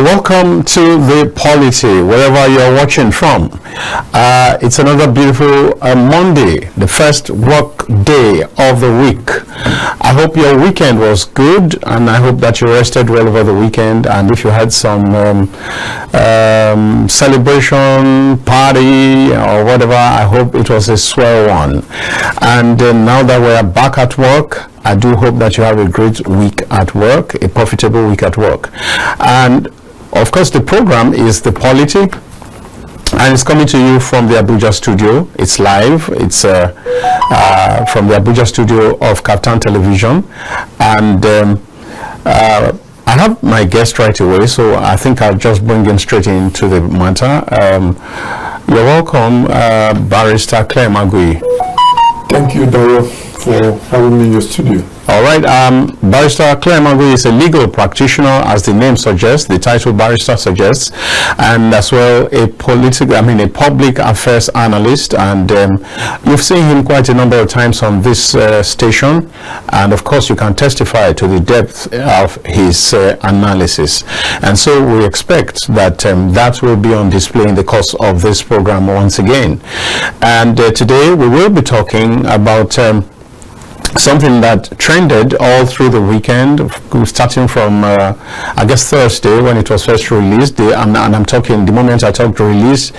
Welcome to the Polity, wherever you're watching from. It's another beautiful Monday, the first work day of the week. I hope your weekend was good, and I hope that you rested well over the weekend. And if you had some celebration, party, or whatever, I hope it was a swell one. And now that we're back at work, I do hope that you have a great week at work, a profitable week at work. And of course, the program is The Polity, and it's coming to you from the Abuja studio. It's live. It's from the Abuja studio of Captain Television. And I have my guest right away, so I think I'll just bring him straight into the matter. You're welcome, Barrister Clem Aguiyi. Thank you, Dario, for having me in your studio. All right, Barrister Clem Aguiyi is a legal practitioner, as the name suggests, the title barrister suggests, and as well a public affairs analyst. And you've seen him quite a number of times on this station, and of course you can testify to the depth of his analysis. And so we expect that that will be on display in the course of this program once again. And today we will be talking about something that trended all through the weekend, starting from I guess Thursday when it was first released. And I'm talking, the moment I talk to release,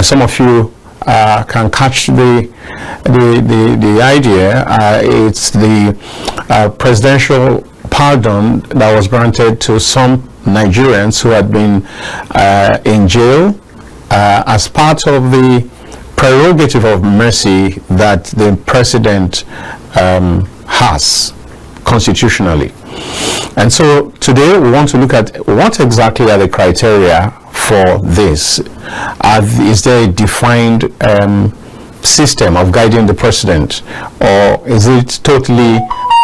some of you can catch the idea. It's the presidential pardon that was granted to some Nigerians who had been in jail as part of the prerogative of mercy that the president has constitutionally. And so today we want to look at what exactly are the criteria for this. Is there a defined system of guiding the president, or is it totally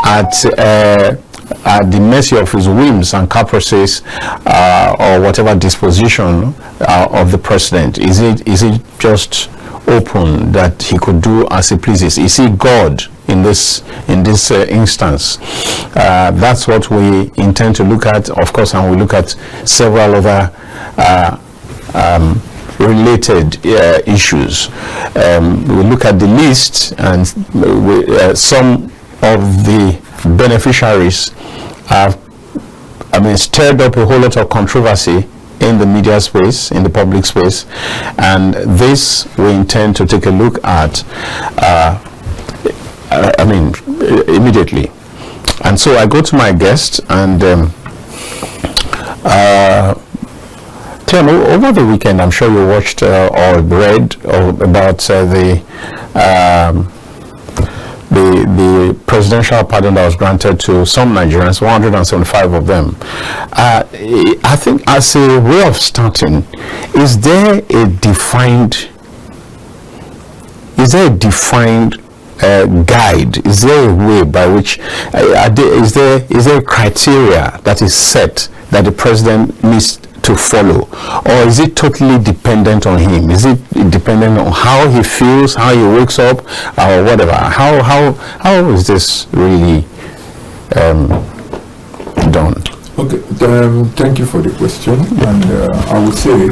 at the mercy of his whims and caprices, or whatever disposition of the president? Is it just open that he could do as he pleases? Is he God in this instance? That's what we intend to look at, of course, and we look at several other related issues. We look at the list, and some of the beneficiaries have stirred up a whole lot of controversy in the media space, in the public space, and this we intend to take a look at immediately. And so I go to my guest, and Clem, over the weekend, I'm sure you watched or read about the presidential pardon that was granted to some Nigerians, 175 of them. I think, as a way of starting, is there a defined guide? Is there a way by which is there a criteria that is set that the president needs to follow, or is it totally dependent on him? Is it dependent on how he feels, how he wakes up, or whatever? How is this really done? Okay, thank you for the question, and I would say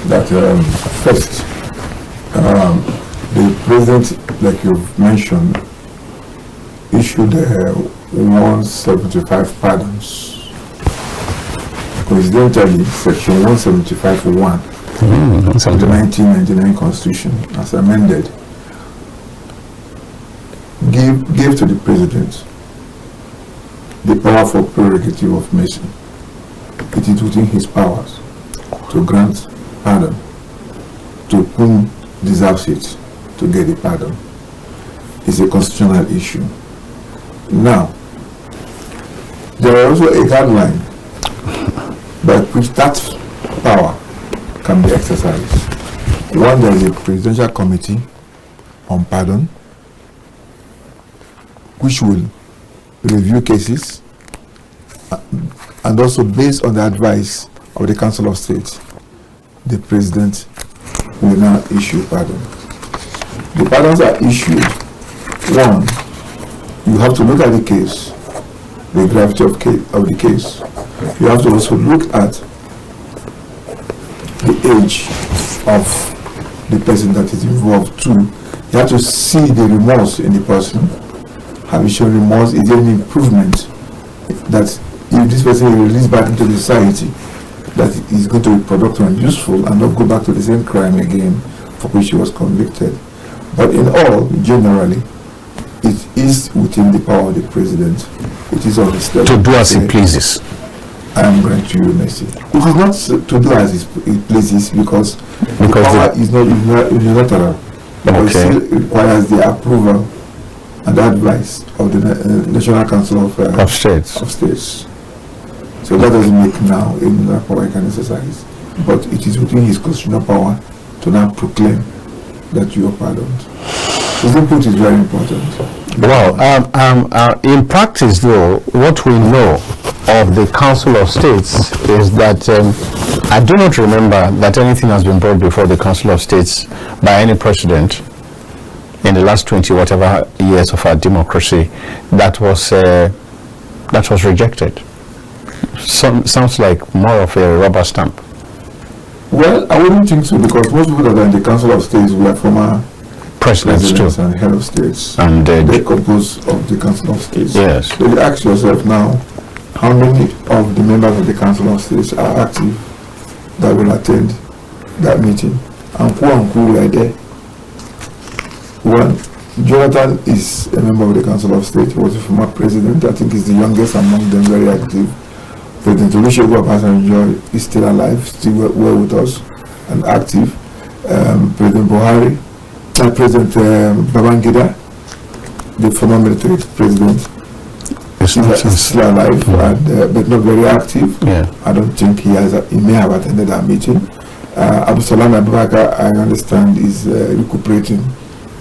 that first, the president, like you've mentioned, issued 175 pardons. Coincidentally, Section 175(1) of the 1999 Constitution, as amended, gave to the president the powerful prerogative of mercy. It is within his powers to grant pardon to whom deserves it to get the pardon. It's a constitutional issue. Now, there are also a guideline by which that power can be exercised. One, there is a presidential committee on pardon, which will review cases, and also based on the advice of the Council of State, the president will now issue pardon. The pardons are issued. One, you have to look at the case, the gravity of the case. You have to also look at the age of the person that is involved too. You have to see the remorse in the person. Have you shown remorse? Is there any improvement that if this person is released back into the society, that is going to be productive and useful and not go back to the same crime again for which he was convicted? But in all, generally, it is within the power of the president. It is on his level to do as he pleases. I am granting you mercy. It is not to do as he pleases because the power is not unilateral. But it still requires the approval and advice of the National Council of States. So that doesn't make now in that power he can exercise. But it is within his constitutional power to now proclaim that you are pardoned. His input is very important. Well, in practice though, what we know of the Council of States is that I do not remember that anything has been brought before the Council of States by any president in the last 20 whatever years of our democracy that was rejected. Sounds like more of a rubber stamp. Well, I wouldn't think so, because most people that are in the Council of States were former presidents too, and head of states, and they compose of the Council of States. Yes. So you ask yourself now, how many of the members of the Council of States are active that will attend that meeting, and who were there? One, Jonathan is a member of the Council of State. He was a former president. I think he's the youngest among them, very active. President Olusegun Obasanjo is still alive, still well with us and active. President Buhari, President Babangida, the former military president, is still alive, and, but not very active. Yeah. I don't think he may have attended that meeting. Abdulsalam Abubakar, I understand, is recuperating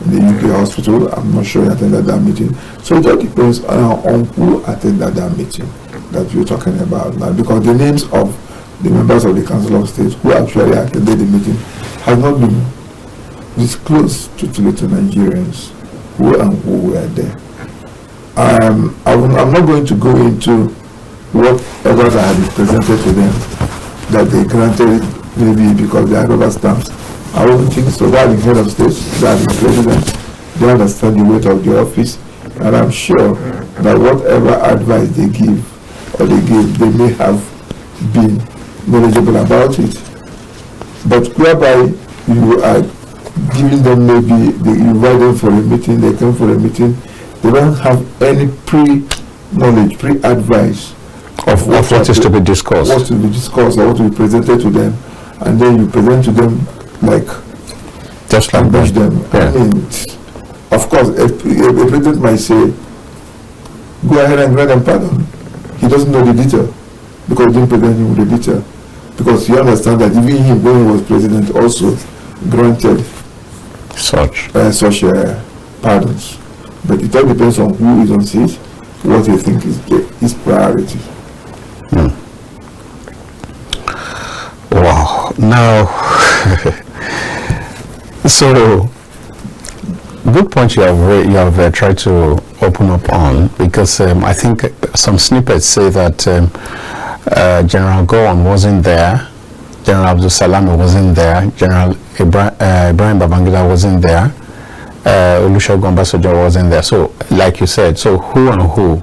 in the UK hospital. I'm not sure he attended that meeting. So it all depends on who attended that meeting that you're talking about now, because the names of the members of the Council of States who actually attended the meeting have not been disclosed to Nigerians who were there. I'm not going to go into whatever that had been presented to them that they granted, maybe because they are rubber stamps. I don't think so. They are the head of states, they are the president, they understand the weight of the office, and I'm sure that whatever advice they give or they give, they may have been knowledgeable about it. But whereby you are giving them, maybe you invite them for a meeting, they come for a meeting, they don't have any pre-knowledge, pre-advice of what is to be discussed. What to be discussed or what to be presented to them, and then you present to them like just like ambush them. Yeah. I mean, of course, a president might say, go ahead and grant them pardon. He doesn't know the detail because he didn't present him with the detail. Because he understands that even him, when he was president, also granted such pardons. But it all depends on who is on seat, what they think is his priority. Wow. Now, so good point you have tried to open up on, because I think some snippets say that General Gowon wasn't there, General Abdul Salami wasn't there, General Ibrahim Babangida wasn't there, Olusegun Obasanjo wasn't there. So, like you said, so who and who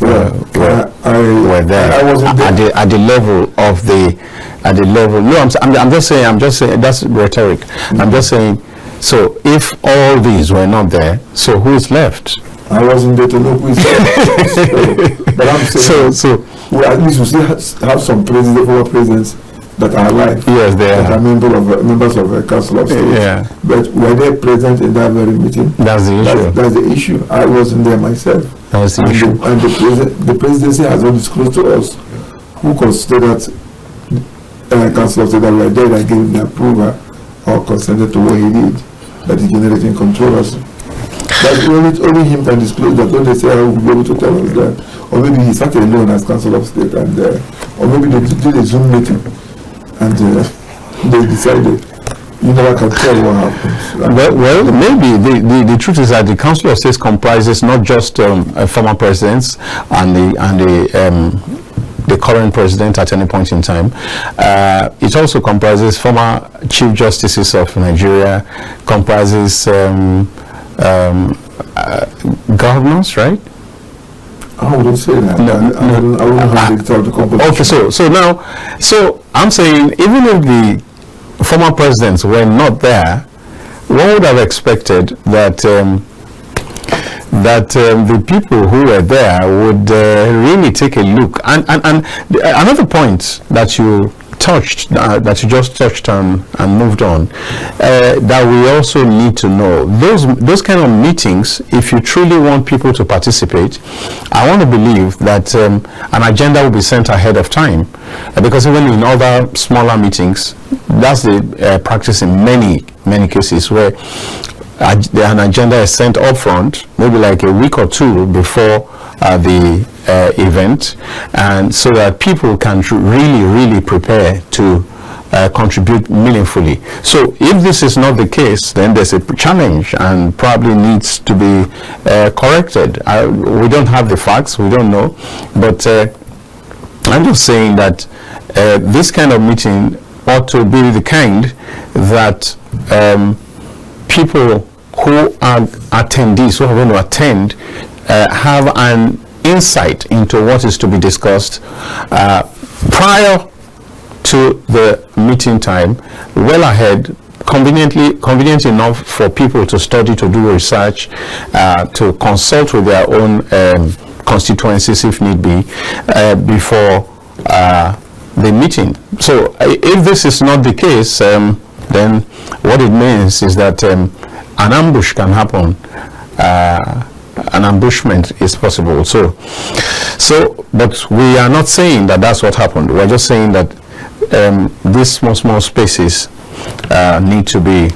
were there, I wasn't there at the level of the No, I'm just saying that's rhetoric. I'm just saying. So, if all these were not there, so who is left? I wasn't there to know who is left. But I'm saying, well, at least we still have some former presidents that are alive. Yes, they that are members of the Council of States. Yeah. But were they present in that very meeting? That's the issue. That's the issue. I wasn't there myself. That's the issue. And the presidency has not disclosed to us who considered that Council of State that were there that gave him the approval or consented to what he did, that is generating controversy. But only him can disclose that. Don't they say I will be able to tell us that? Or maybe he sat alone as Council of State, and or maybe they did a Zoom meeting and they decided. You never can tell what happens. Well, maybe the truth is that the Council of States comprises not just former presidents and the the current president at any point in time. It also comprises former chief justices of Nigeria, comprises governors, right? I wouldn't say that. No, I wouldn't have it out the composition. Okay, so I'm saying, even if the former presidents were not there, one would have expected that the people who were there would really take a look. And another point that you touched, that you just touched on and moved on, that we also need to know, those kind of meetings, if you truly want people to participate, I want to believe that an agenda will be sent ahead of time, because even in other smaller meetings, that's the practice in many cases, where an agenda is sent up front, maybe like a week or two before the event, and so that people can really prepare to contribute meaningfully. So if this is not the case, then there's a challenge and probably needs to be corrected. We don't have the facts, we don't know, but I'm just saying that this kind of meeting ought to be the kind that people who are attendees, who are going to attend, have an insight into what is to be discussed prior to the meeting time, well ahead, convenient enough for people to study, to do research, to consult with their own constituencies if need be, before the meeting. So if this is not the case, then what it means is that an ambush can happen. An ambushment is possible. So, but we are not saying that that's what happened. We're just saying that these small spaces need to be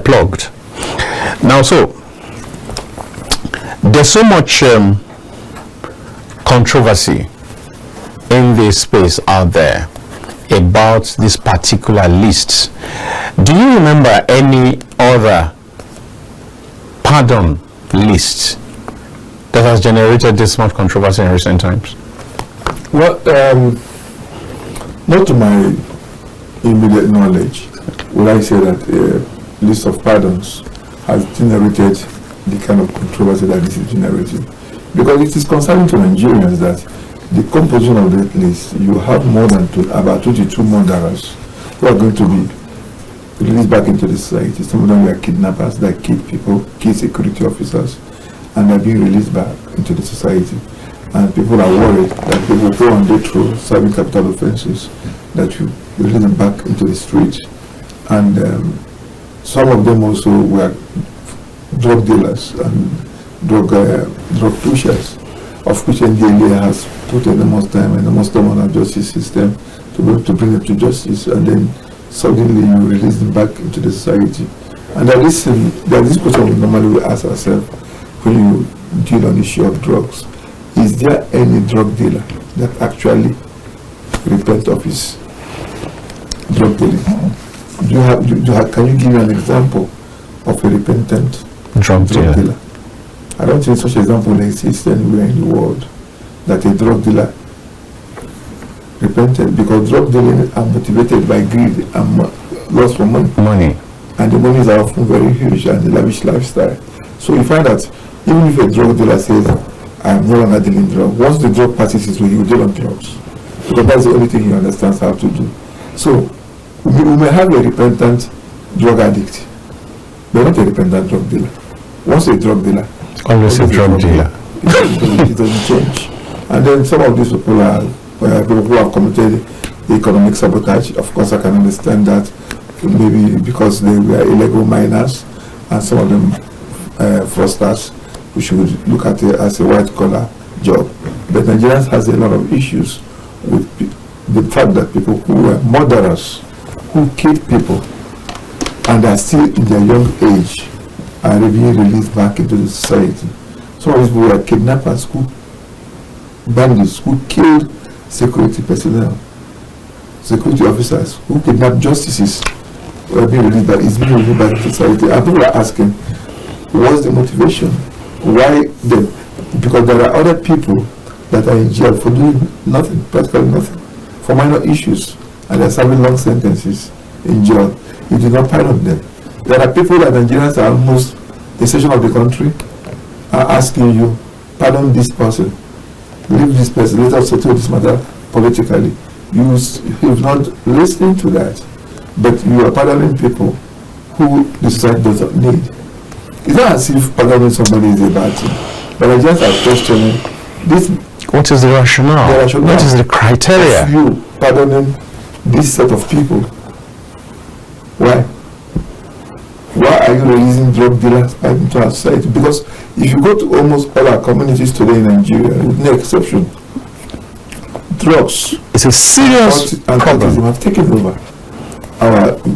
plugged. Now, so there's so much controversy in this space out there about this particular list. Do you remember any other pardon list that has generated this much controversy in recent times? Well, not to my immediate knowledge would I say that a list of pardons has generated the kind of controversy that this is generating. Because it is concerning to Nigerians that the composition of that list, you have more than about 22 murderers who are going to be released back into the society. Some of them were kidnappers that killed people, key security officers, and they're being released back into the society. And people are worried that people go on death row serving capital offenses, that you release them back into the street. And some of them also were drug dealers and drug pushers, of which NDLA has put enormous time and enormous time on our justice system to be able to bring them to justice, and then suddenly you release them back into the society. And there is this question we normally ask ourselves when you deal on the issue of drugs: is there any drug dealer that actually repent of his drug dealing? Can you give me an example of a repentant drug dealer? I don't think such example exists anywhere in the world, that a drug dealer repented, because drug dealing are motivated by greed and loss for money. And the monies are often very huge and the lavish lifestyle. So you find that even if a drug dealer says, I'm no longer dealing drugs, once the drug passes his way, he will deal on drugs, because that's the only thing he understands how to do. So we may have a repentant drug addict, but not a repentant drug dealer. Once a drug dealer, always a drug dealer. It doesn't change. And then some of these people are people who have committed economic sabotage. Of course, I can understand that, maybe because they were illegal miners, and some of them fraudsters, we should look at it as a white-collar job. But Nigerians has a lot of issues with the fact that people who were murderers, who killed people, and are still in their young age, are being released back into the society. Some of these people were kidnappers, bandits who killed security personnel, security officers, who kidnapped justices, were being released back into society. And people are asking, what's the motivation? Why them? Because there are other people that are in jail for doing nothing, practically nothing, for minor issues, and they're serving long sentences in jail. You do not pardon them. There are people that Nigerians are almost a section of the country are asking you, pardon this person, leave this person, let us settle this matter politically. You've not listening to that, but you are pardoning people who the society does not need. It's not as if pardoning somebody is a bad thing, but I just are questioning this. What is the rationale? What is the criteria? Of you pardoning this set of people. Why? Why are you releasing drug dealers back into our society? Because if you go to almost all our communities today in Nigeria, with no exception, drugs, it's a serious problem, have taken over.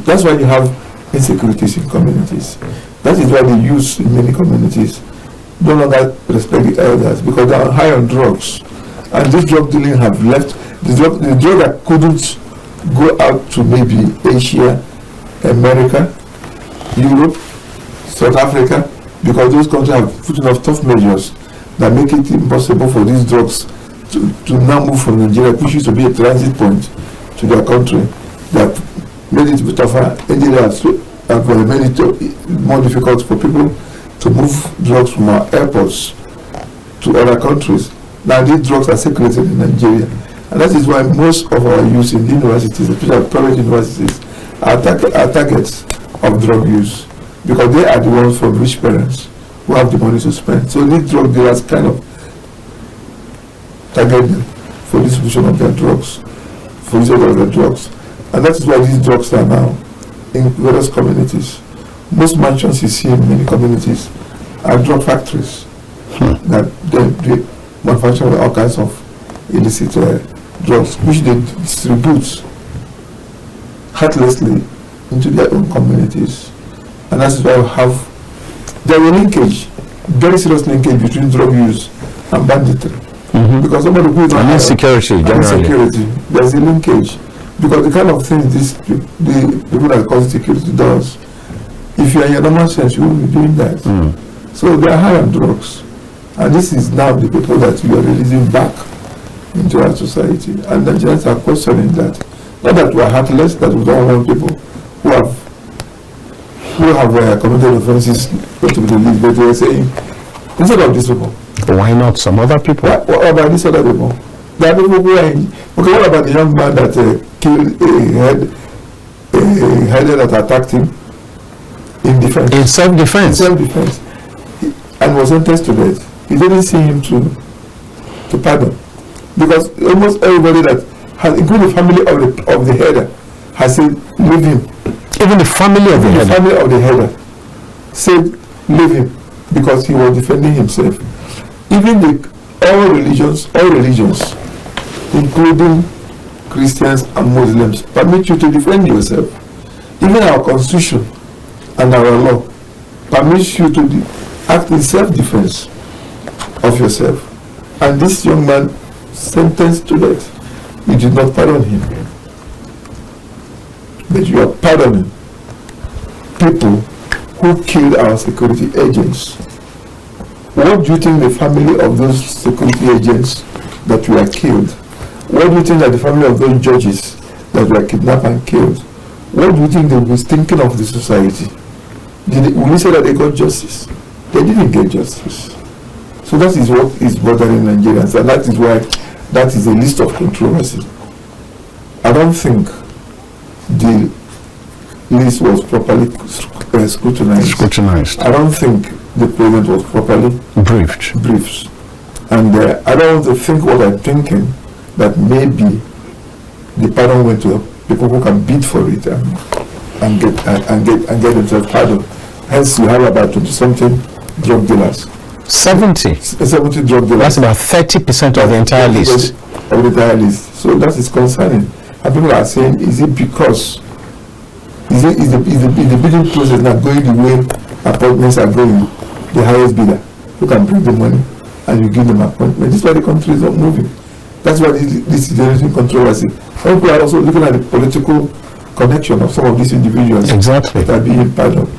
That's why you have insecurities in communities. That is why the youth in many communities no longer respect the elders, because they are high on drugs. And this drug dealing have left the drug that couldn't go out to maybe Asia, America, Europe, South Africa, because those countries have put enough tough measures that make it impossible for these drugs to now move from Nigeria, which used to be a transit point to their country. That made it tougher, have made it more difficult for people to move drugs from our airports to other countries. Now these drugs are circulated in Nigeria, and that is why most of our youth in the universities, especially private universities, are targets of drug use, because they are the ones from rich parents who have the money to spend. So these drug dealers kind of target them for distribution of their drugs, for use of their drugs. And that is why these drugs are now in various communities. Most mansions you see in many communities are drug factories that they manufacture all kinds of illicit drugs, which they distribute heartlessly into their own communities. And that is why we have there is a linkage, very serious linkage between drug use and banditry. Because somebody who is insecurity, there is a linkage. Because the kind of things the people that cause security does, if you are in your normal sense, you will be doing that. So they are high on drugs. And this is now the people that you are releasing back into our society. And Nigerians are questioning that. Not that we are heartless, that we don't want people who have committed offenses to be released, but we are saying, instead of these people, why not some other people? What about these other people? There are people who are in. Okay, what about the young man that killed a header that attacked him in defense? In self-defense. And was sentenced to death. He didn't see him to pardon, because almost everybody that has, including the family of the header, has said leave him. Even the family of the header. The family of the header said leave him because he was defending himself. Even all religions, including Christians and Muslims, permit you to defend yourself. Even our constitution and our law permits you to act in self-defense of yourself. And this young man sentenced to death, you did not pardon him, but you are pardoning people who killed our security agents. What do you think the family of those security agents that were killed, what do you think that the family of those judges that were kidnapped and killed, what do you think they will be thinking of the society? Will you say that they got justice? They didn't get justice. So that is what is bothering Nigerians, and that is why that is a list of controversy. I don't think the list was properly scrutinized. I don't think the president was properly briefed. And I don't want to think what I'm thinking, that maybe the pardon went to people who can bid for it and get themselves pardoned. Hence, you have about 20-something drug dealers. 70 drug dealers. That's about 30% of the entire list. So that is concerning. And people are saying, is it because is the bidding process not going the way appointments are going? The highest bidder who can bring the money and you give them appointment. This is why the country is not moving. That's why this is generating controversy. Some people are also looking at the political connection of some of these individuals that are being pardoned.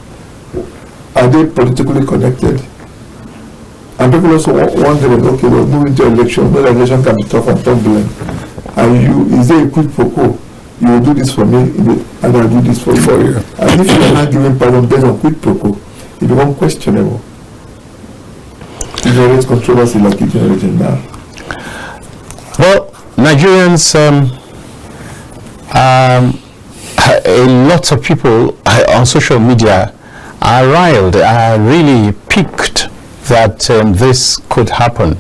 Are they politically connected? And people also wondering, okay, we're moving to election. No, election can be tough and turbulent. And is there a quid pro quo? You will do this for me, and I'll do this for you. And if you're not giving pardon based on quid pro quo, it becomes questionable. It generates controversy like it generated now. Well, Nigerians, a lot of people on social media are riled, are really piqued that this could happen,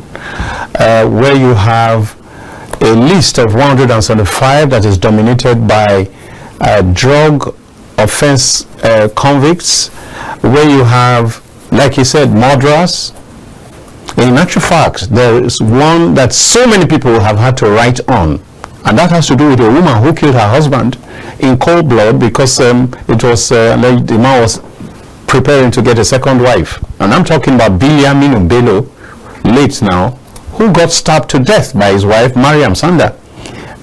where you have a list of 175 that is dominated by drug offense convicts, where you have, like you said, murderers. In actual fact, there is one that so many people have had to write on, and that has to do with a woman who killed her husband in cold blood because it was like the man was preparing to get a second wife. And I'm talking about Biliaminu Bello, late now, who got stabbed to death by his wife, Mariam Sanda.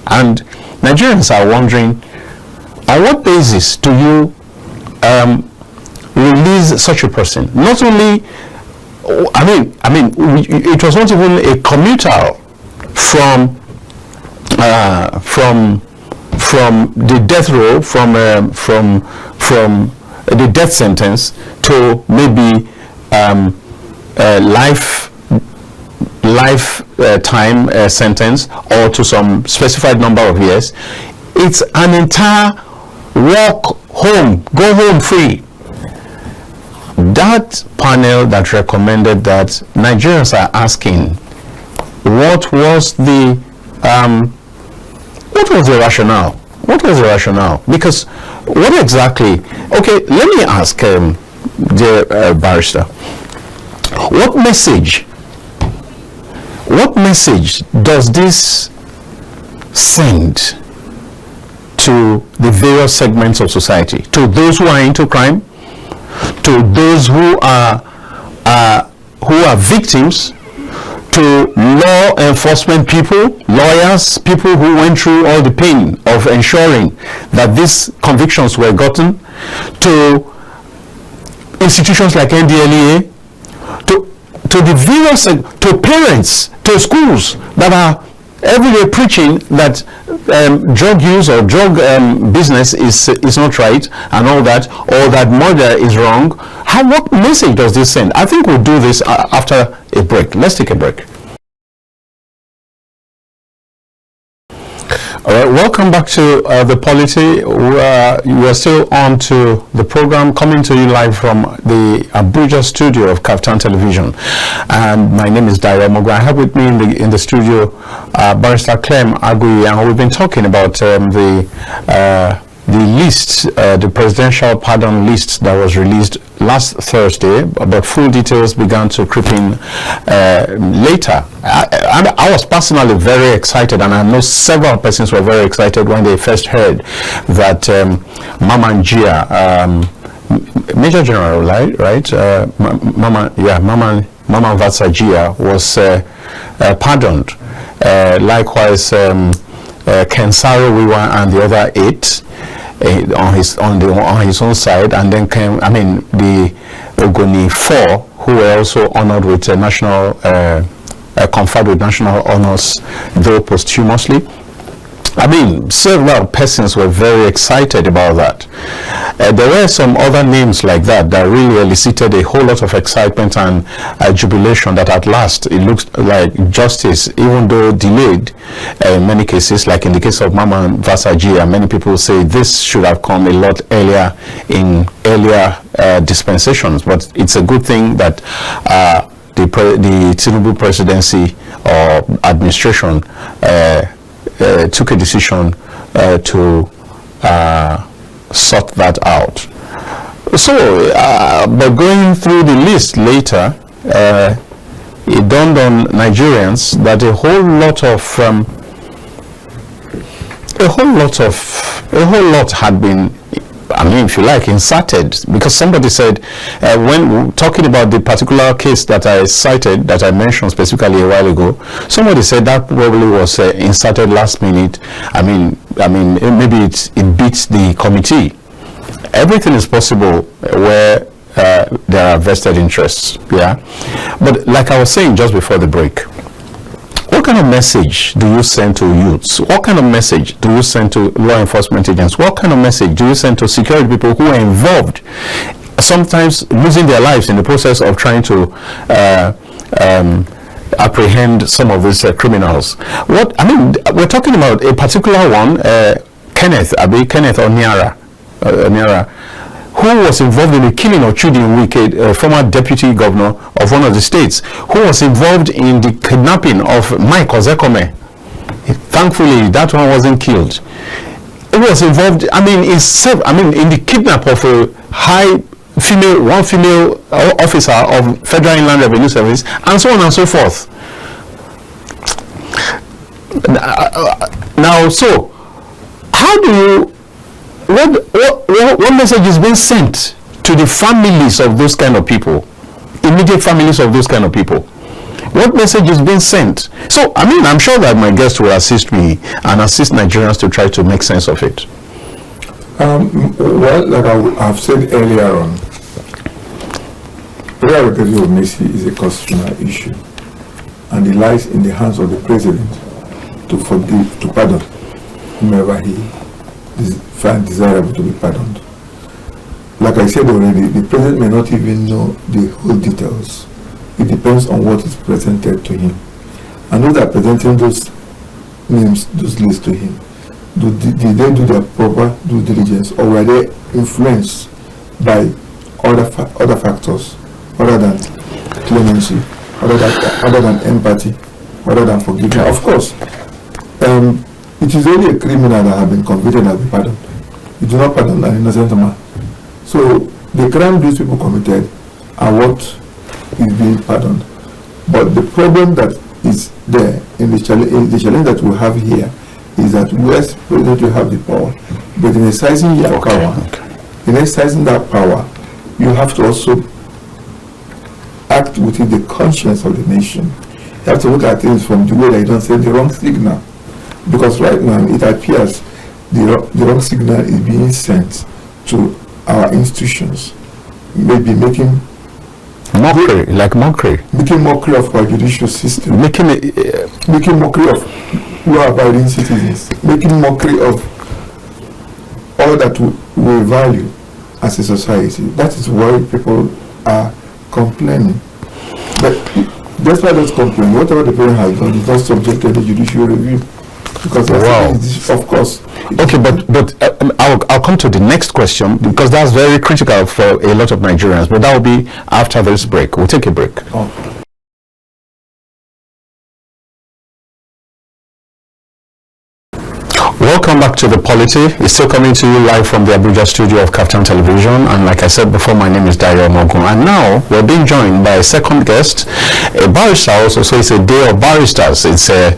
And Nigerians are wondering, on what basis do you release such a person? Not only, I mean, it was not even a commutal from the death row, from the death sentence to maybe lifetime sentence or to some specified number of years. It's an entire walk home, go home free. That panel that recommended that, Nigerians are asking, what was the rationale? What was the rationale? Because what exactly? Okay, let me ask the barrister. What message does this send to the various segments of society? To those who are into crime, to those who are victims, to law enforcement people, lawyers, people who went through all the pain of ensuring that these convictions were gotten, to institutions like NDLEA, to the various, to parents, to schools that are every day preaching that drug use or drug business is not right and all that, or that murder is wrong. What message does this send? I think we'll do this after a break. Let's take a break. All right, welcome back to The Polity. You are still on to the program, coming to you live from the Abuja studio of Kaftan Television. And my name is Dayo Mogwa. I have with me in the studio Barrister Clem Aguiyi, and we've been talking about the list, the presidential pardon list that was released last Thursday, but full details began to creep in later. I was personally very excited, and I know several persons were very excited when they first heard that Maman Jia, Major General, right? Maman Vatsa was pardoned. Likewise, Kensaro Wiwa and the other 8 on his own side, and then came, the Ogoni 4, who were also honored with national conferred with national honors, though posthumously. Several persons were very excited about that. There were some other names like that really elicited a whole lot of excitement and jubilation that at last it looks like justice, even though delayed in many cases, like in the case of Mama Vasaji, and many people say this should have come a lot earlier in earlier dispensations. But it's a good thing that the Tinubu presidency or administration took a decision to sort that out. So, but going through the list later, it dawned on Nigerians that a whole lot had been, if you like, inserted, because somebody said, when talking about the particular case that I cited, that I mentioned specifically a while ago, somebody said that probably was inserted last minute. Maybe it beats the committee. Everything is possible where there are vested interests. Yeah, but like I was saying just before the break, what kind of message do you send to youths? What kind of message do you send to law enforcement agents? What kind of message do you send to security people who are involved, sometimes losing their lives in the process of trying to apprehend some of these criminals? What I mean, we're talking about a particular one, Kenneth Oniara, who was involved in the killing of Chudi Nwike, a former deputy governor of one of the states, who was involved in the kidnapping of Mike Ozekome. Thankfully, that one wasn't killed. It was involved, in the kidnap of a one female officer of Federal Inland Revenue Service, and so on and so forth. Now, so how do you? What message is being sent to the families of those kind of people, immediate families of those kind of people? What message is being sent? So, I'm sure that my guest will assist me and assist Nigerians to try to make sense of it. Well, like I've said earlier on, prerogative of mercy is a constitutional issue, and it lies in the hands of the president to forgive, to pardon whomever he find desirable to be pardoned. Like I said already, the president may not even know the whole details. It depends on what is presented to him. And those that are presenting those names, those lists to him, did they do their proper due diligence, or were they influenced by other factors other than clemency, other than empathy, other than forgiveness? Of course, it is only a criminal that has been convicted and be pardoned. You do not pardon an innocent man. So the crime these people committed are what is being pardoned. But the problem that is there in the challenge that we have here is that yes, president will have the power, but in exercising your power, in exercising that power, you have to also act within the conscience of the nation. You have to look at things from the way that you don't send the wrong signal. Because right now it appears the wrong signal is being sent to our institutions, maybe making mockery of our judicial system, making mockery of law-abiding citizens, making mockery of all that we value as a society. That is why people are complaining. But despite those complaining, whatever the parent has done is not subject to the judicial review. Because of course. Okay, but I'll come to the next question, because that's very critical for a lot of Nigerians. But that will be after this break. We'll take a break. Oh. Welcome back to The Polity. It's still coming to you live from the Abuja studio of Kaftan Television, and like I said before, my name is Dayo Mogun, and now we're being joined by a second guest, a barrister also. So it's a day of barristers. It's a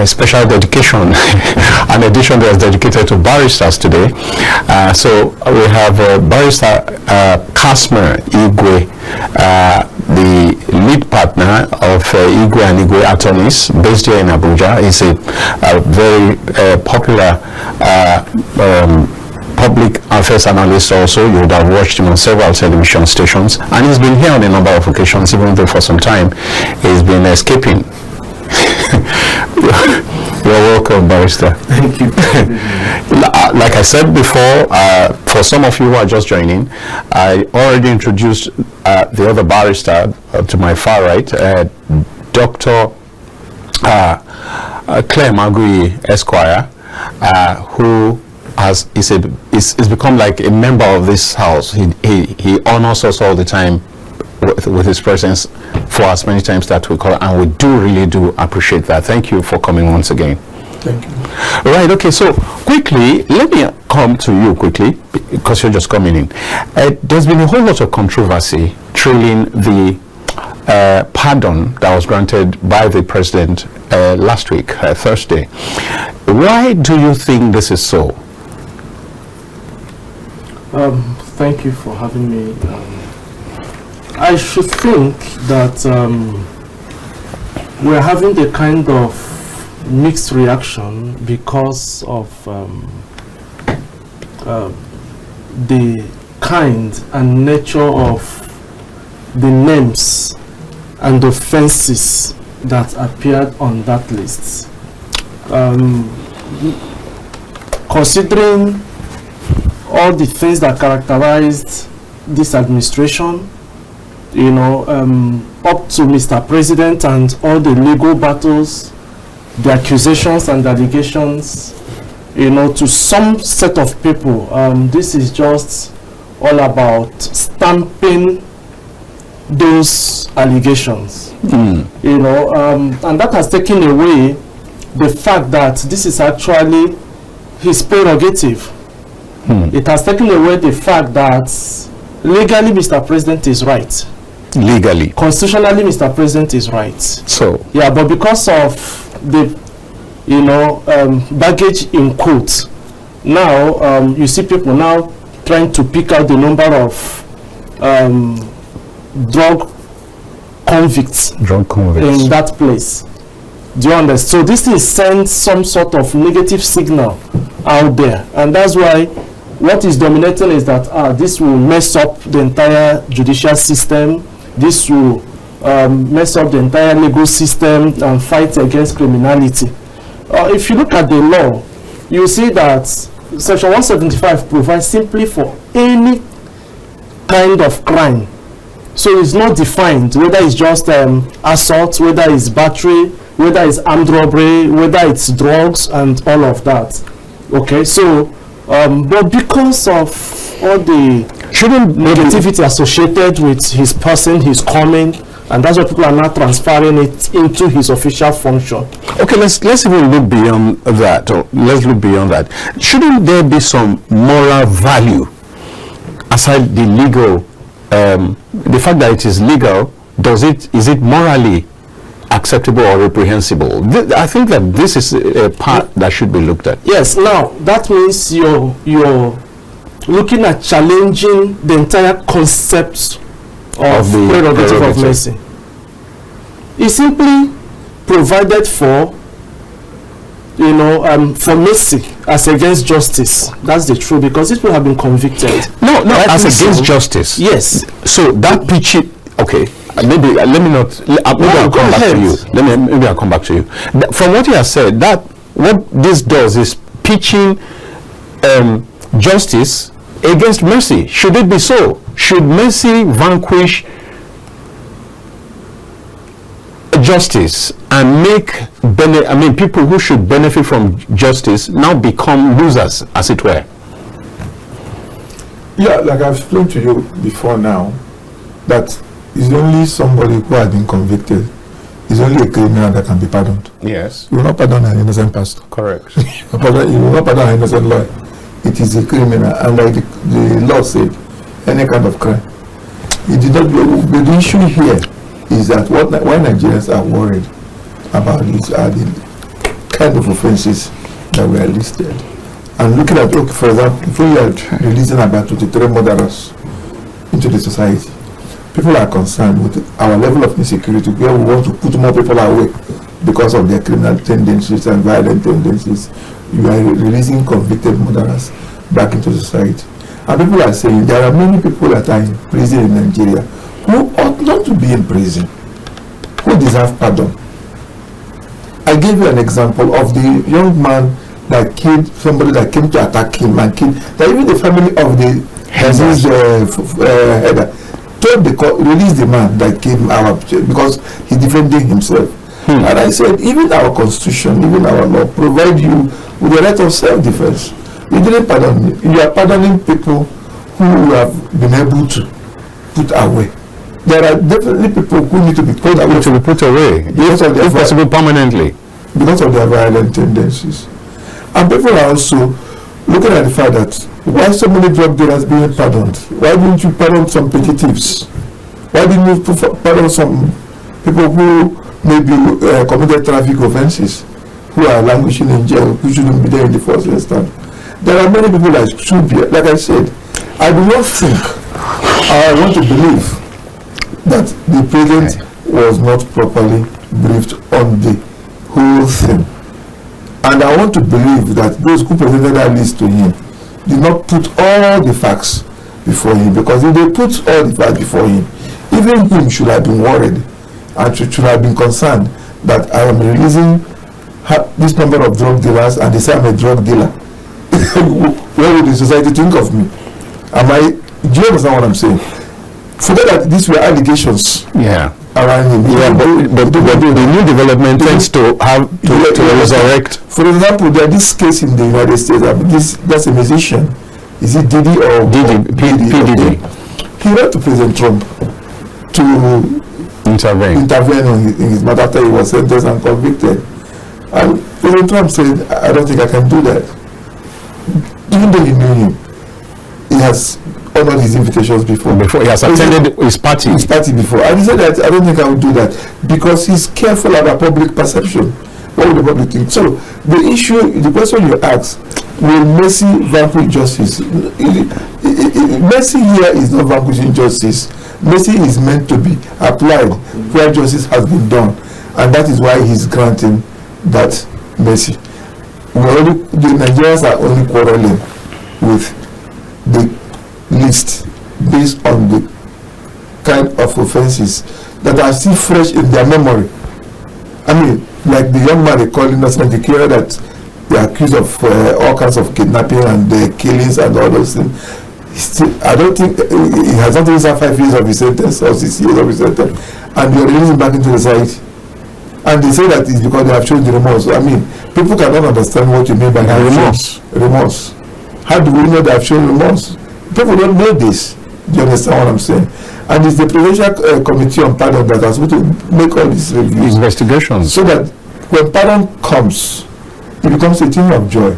special dedication, an edition that is dedicated to barristers today. So we have barrister Casmir Igwe, the lead partner of Igwe and Igwe attorneys based here in Abuja. He's a very popular public affairs analyst also. You would have watched him on several television stations, and he's been here on a number of occasions, even though for some time he's been escaping. You're welcome, barrister. Thank you. Like I said before, for some of you who are just joining, I already introduced the other barrister to my far right, Dr. Clem Aguiyi, Esquire, who is become like a member of this house. He honors us all the time with his presence for as many times that we call, and we really do appreciate that. Thank you for coming once again. Thank you. Right, okay, so quickly, let me come to you quickly, because you're just coming in. There's been a whole lot of controversy trailing the pardon that was granted by the president last week, Thursday. Why do you think this is so? Thank you for having me. I should think that we're having the kind of mixed reaction because of the kind and nature of the names and offenses that appeared on that list. Considering all the things that characterized this administration, you know, up to Mr. President and all the legal battles, the accusations and allegations, you know, to some set of people, this is just all about stamping those allegations. You know, and that has taken away the fact that this is actually his prerogative. It has taken away the fact that legally Mr. President is right. Legally. Constitutionally Mr. President is right. So. Yeah, but because of the, you know, baggage in quotes, now you see people now trying to pick out the number of drug convicts in that place. Do you understand? So this thing sends some sort of negative signal out there, and that's why what is dominating is that this will mess up the entire judicial system. This will mess up the entire legal system and fight against criminality. If you look at the law, you see that Section 175 provides simply for any kind of crime. So it's not defined whether it's just assault, whether it's battery, whether it's armed robbery, whether it's drugs and all of that. Okay, so but because of all the negativity associated with his person, his coming, and that's why people are now transferring it into his official function. Okay, let's even look beyond that. Let's look beyond that. Shouldn't there be some moral value aside the legal? The fact that it is legal, is it morally acceptable or reprehensible? I think that this is a part that should be looked at. Yes. Now that means you're looking at challenging the entire concept of the prerogative of mercy. It's simply provided for, you know, for mercy as against justice. That's the truth, because these people have been convicted. No, as against justice. Yes. So that pitch it. Okay. Maybe let me not. Maybe I'll come back to you. Maybe I'll come back to you. From what you have said, that what this does is pitching justice against mercy. Should it be so? Should mercy vanquish justice and make people who should benefit from justice now become losers, as it were? Yeah, like I've explained to you before now, that it's only somebody who has been convicted, it's only a criminal that can be pardoned. Yes. You will not pardon an innocent pastor. Correct. You will not pardon an innocent lawyer. It is a criminal, and like the law said, any kind of crime. It did not. The issue here is that why Nigerians are worried about this are the kind of offences that were listed. And looking at, for example, if we are releasing about 23 murderers into the society, people are concerned with our level of insecurity, where we want to put more people away because of their criminal tendencies and violent tendencies. You are releasing convicted murderers back into society. And people are saying there are many people that are in prison in Nigeria who ought not to be in prison, who deserve pardon. I gave you an example of the young man that killed somebody that came to attack him and killed, that even the family of the header told the court, release the man that came out because he defended himself. And I said, even our constitution, even our law provide you with the right of self-defense. You didn't pardon me. You are pardoning people who have been able to put away. There are definitely people who need to be put away. If possible, permanently. Because of their violent tendencies. And people are also looking at the fact that why so many drug dealers being pardoned? Why didn't you pardon some petty thieves? Why didn't you pardon some people who maybe committed traffic offenses, who are languishing in jail, who shouldn't be there in the first instance? There are many people that should be. Like I said, I do not think, I want to believe that the president was not properly briefed on the whole thing. And I want to believe that those who presented that list to him did not put all the facts, before him, because if they put all the facts before him, even him should have been worried and should have been concerned that I am releasing this number of drug dealers and they say I'm a drug dealer. What would the society think of me? Do you understand what I'm saying? Forget that these were allegations. Yeah. Around him. Yeah, but the new development tends to have to resurrect. For example, there is this case in the United States. That's a musician. Is it Diddy or Diddy? He went to President Trump to intervene in his matter after he was sentenced and convicted. And President Trump said, I don't think I can do that. Even though he knew him, he has honored his invitations before. He has attended his party before. And he said that I don't think I would do that because he's careful about public perception. What will the public think? So the question you ask, will mercy vanquish justice? Mercy here is not vanquishing justice. Mercy is meant to be applied where justice has been done, and that is why he's granting that mercy. The Nigerians are only quarreling with the list based on the kind of offenses that are still fresh in their memory. I mean, like the young man they call innocent Kikira, that they are accused of all kinds of kidnapping and killings and all those things. I don't think he has not even served 5 years of his sentence or 6 years of his sentence, and they are releasing back into the society. And they say that it's because they have shown the remorse. I mean, people cannot understand what you mean by remorse. Remorse. How do we know they have shown remorse? People don't know this. Do you understand what I'm saying? And it's the Presidential Committee on Pardon that are supposed to make all these reviews, investigations, so that when pardon comes, it becomes a thing of joy.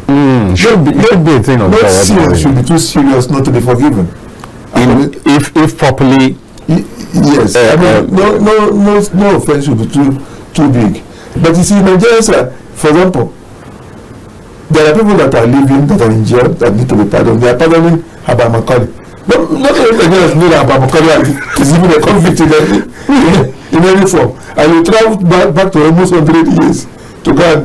Should be a thing of joy. Sin should be too serious not to be forgiven. If properly. Yes. No offense should be too big. But you see, Nigerians, for example, there are people that are living, that are in jail, that need to be pardoned. They are pardoning Abba Macaulay. Not every Nigerians know that Abba Macaulay is even a convict in any form. And you travel back to almost 100 years to go and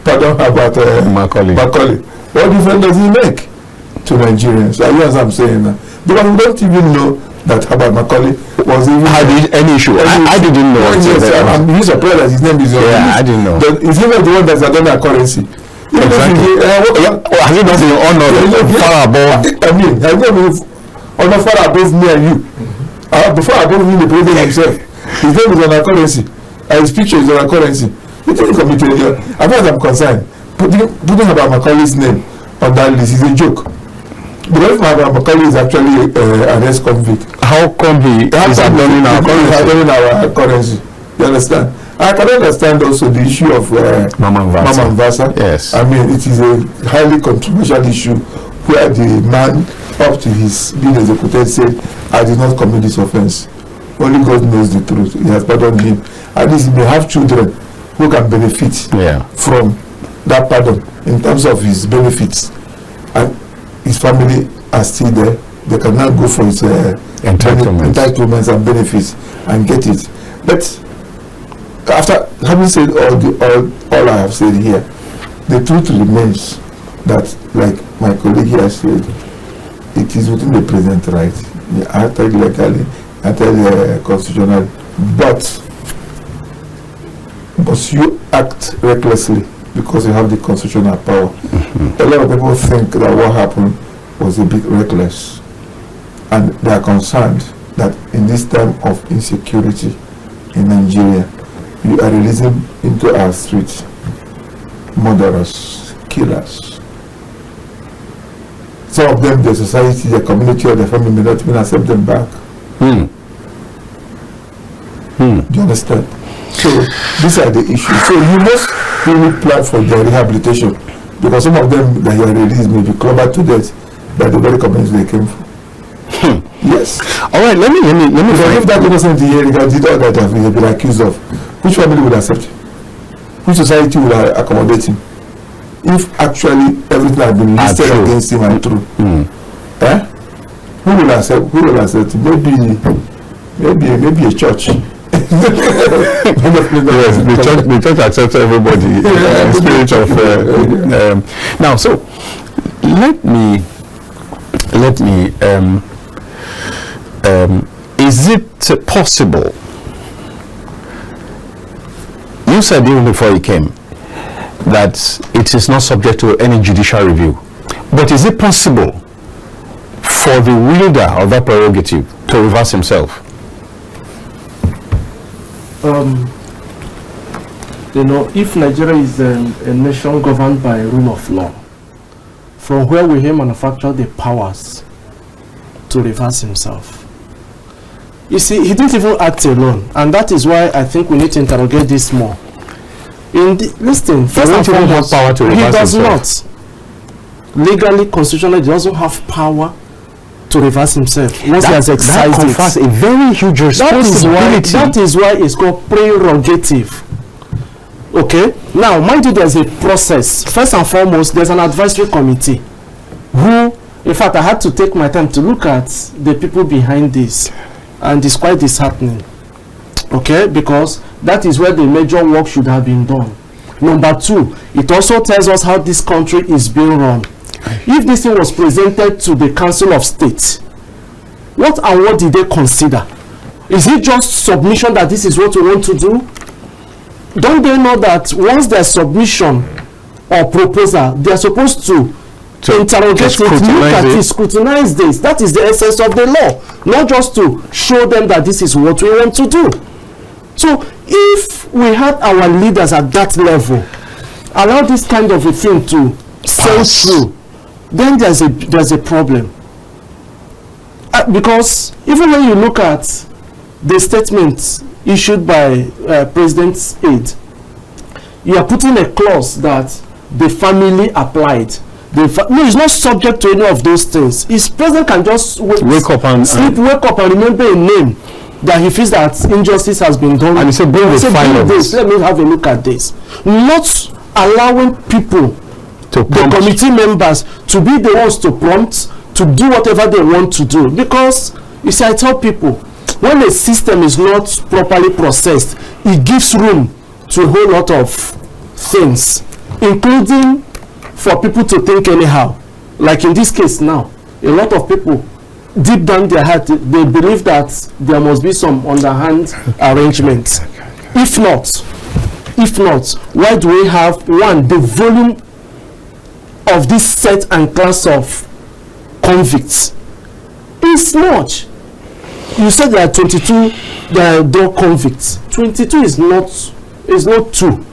pardon about Macaulay. What difference does he make to Nigerians? I guess I'm saying that. Because we don't even know that Herbert Macaulay was even had any issue. I didn't know. I'm surprised that his name is on the list. I didn't know. Is he not the one that's done that currency? Exactly. Has he not been honored far above? I mean, has he not been honored far above me and you? Before above me, the president himself. His name is on our currency. And his picture is on our currency. You think committed? As far as I'm concerned, putting Herbert Macaulay's name on that list is a joke. Because Herbert Macaulay is actually an ex-convict. How come he is abandoning our currency? You understand? I can understand also the issue of Mama Mvasa. Yes. I mean, it is a highly controversial issue where the man, up to his being executed, said, I did not commit this offense. Only God knows the truth. He has pardoned him. At least he may have children who can benefit from that pardon in terms of his benefits. And his family are still there. They can now go for his entitlements and benefits and get it. But after having said all I have said here, the truth remains that, like my colleague here said, it is within the president's right. He acted legally, acted constitutionally, but you act recklessly because you have the constitutional power. A lot of people think that what happened was a bit reckless, and they are concerned that in this time of insecurity in Nigeria, you are releasing into our streets murderers, killers. Some of them, the society, the community, or the family may not even accept them back. Do you understand? So these are the issues. So you must really plan for their rehabilitation, because some of them that you are released may be clobbered to death by the very community they came from. Yes. All right. Let me. Because if that innocent here did all that they have been accused of, which family would accept him? Which society would accommodate him? If actually everything had been listed against him and true, who will accept? Who will accept him? Maybe a church. Yes, the church accepts everybody. Spirit of now. So let me is it possible? You said even before you came that it is not subject to any judicial review. But is it possible for the wielder of that prerogative to reverse himself? If Nigeria is a nation governed by rule of law, from where we manufacture the powers to reverse himself. You see, he didn't even act alone, and that is why I think we need to interrogate this more. Listen, first and foremost, he does not. Legally, constitutionally, he doesn't have power to reverse himself once he has exercised that confers a very huge responsibility. That is why it's called prerogative. Okay? Now, mind you, there's a process. First and foremost, there's an advisory committee who, in fact, I had to take my time to look at the people behind this, and it's quite disheartening. Okay? Because that is where the major work should have been done. Number two, it also tells us how this country is being run. If this thing was presented to the Council of State, what did they consider? Is it just submission that this is what we want to do? Don't they know that once there's submission or proposal, they are supposed to interrogate it, look at it, scrutinize this? That is the essence of the law, not just to show them that this is what we want to do. So if we had our leaders at that level allow this kind of a thing to sail through, then there's a problem. Because even when you look at the statements issued by President's aide, you are putting a clause that the family applied. No, it's not subject to any of those things. His president can just wake up and remember a name that he feels that injustice has been done. And he said, bring this, let me have a look at this. Not allowing people, the committee members, to be the ones to prompt, to do whatever they want to do. Because, you see, I tell people, when a system is not properly processed, it gives room to a whole lot of things, including for people to think anyhow. Like in this case now, a lot of people, deep down their heart, they believe that there must be some underhand arrangements. If not, why do we have, one, the volume of this set and class of convicts? It's much. You said there are 22 drug convicts. 22 is not 2.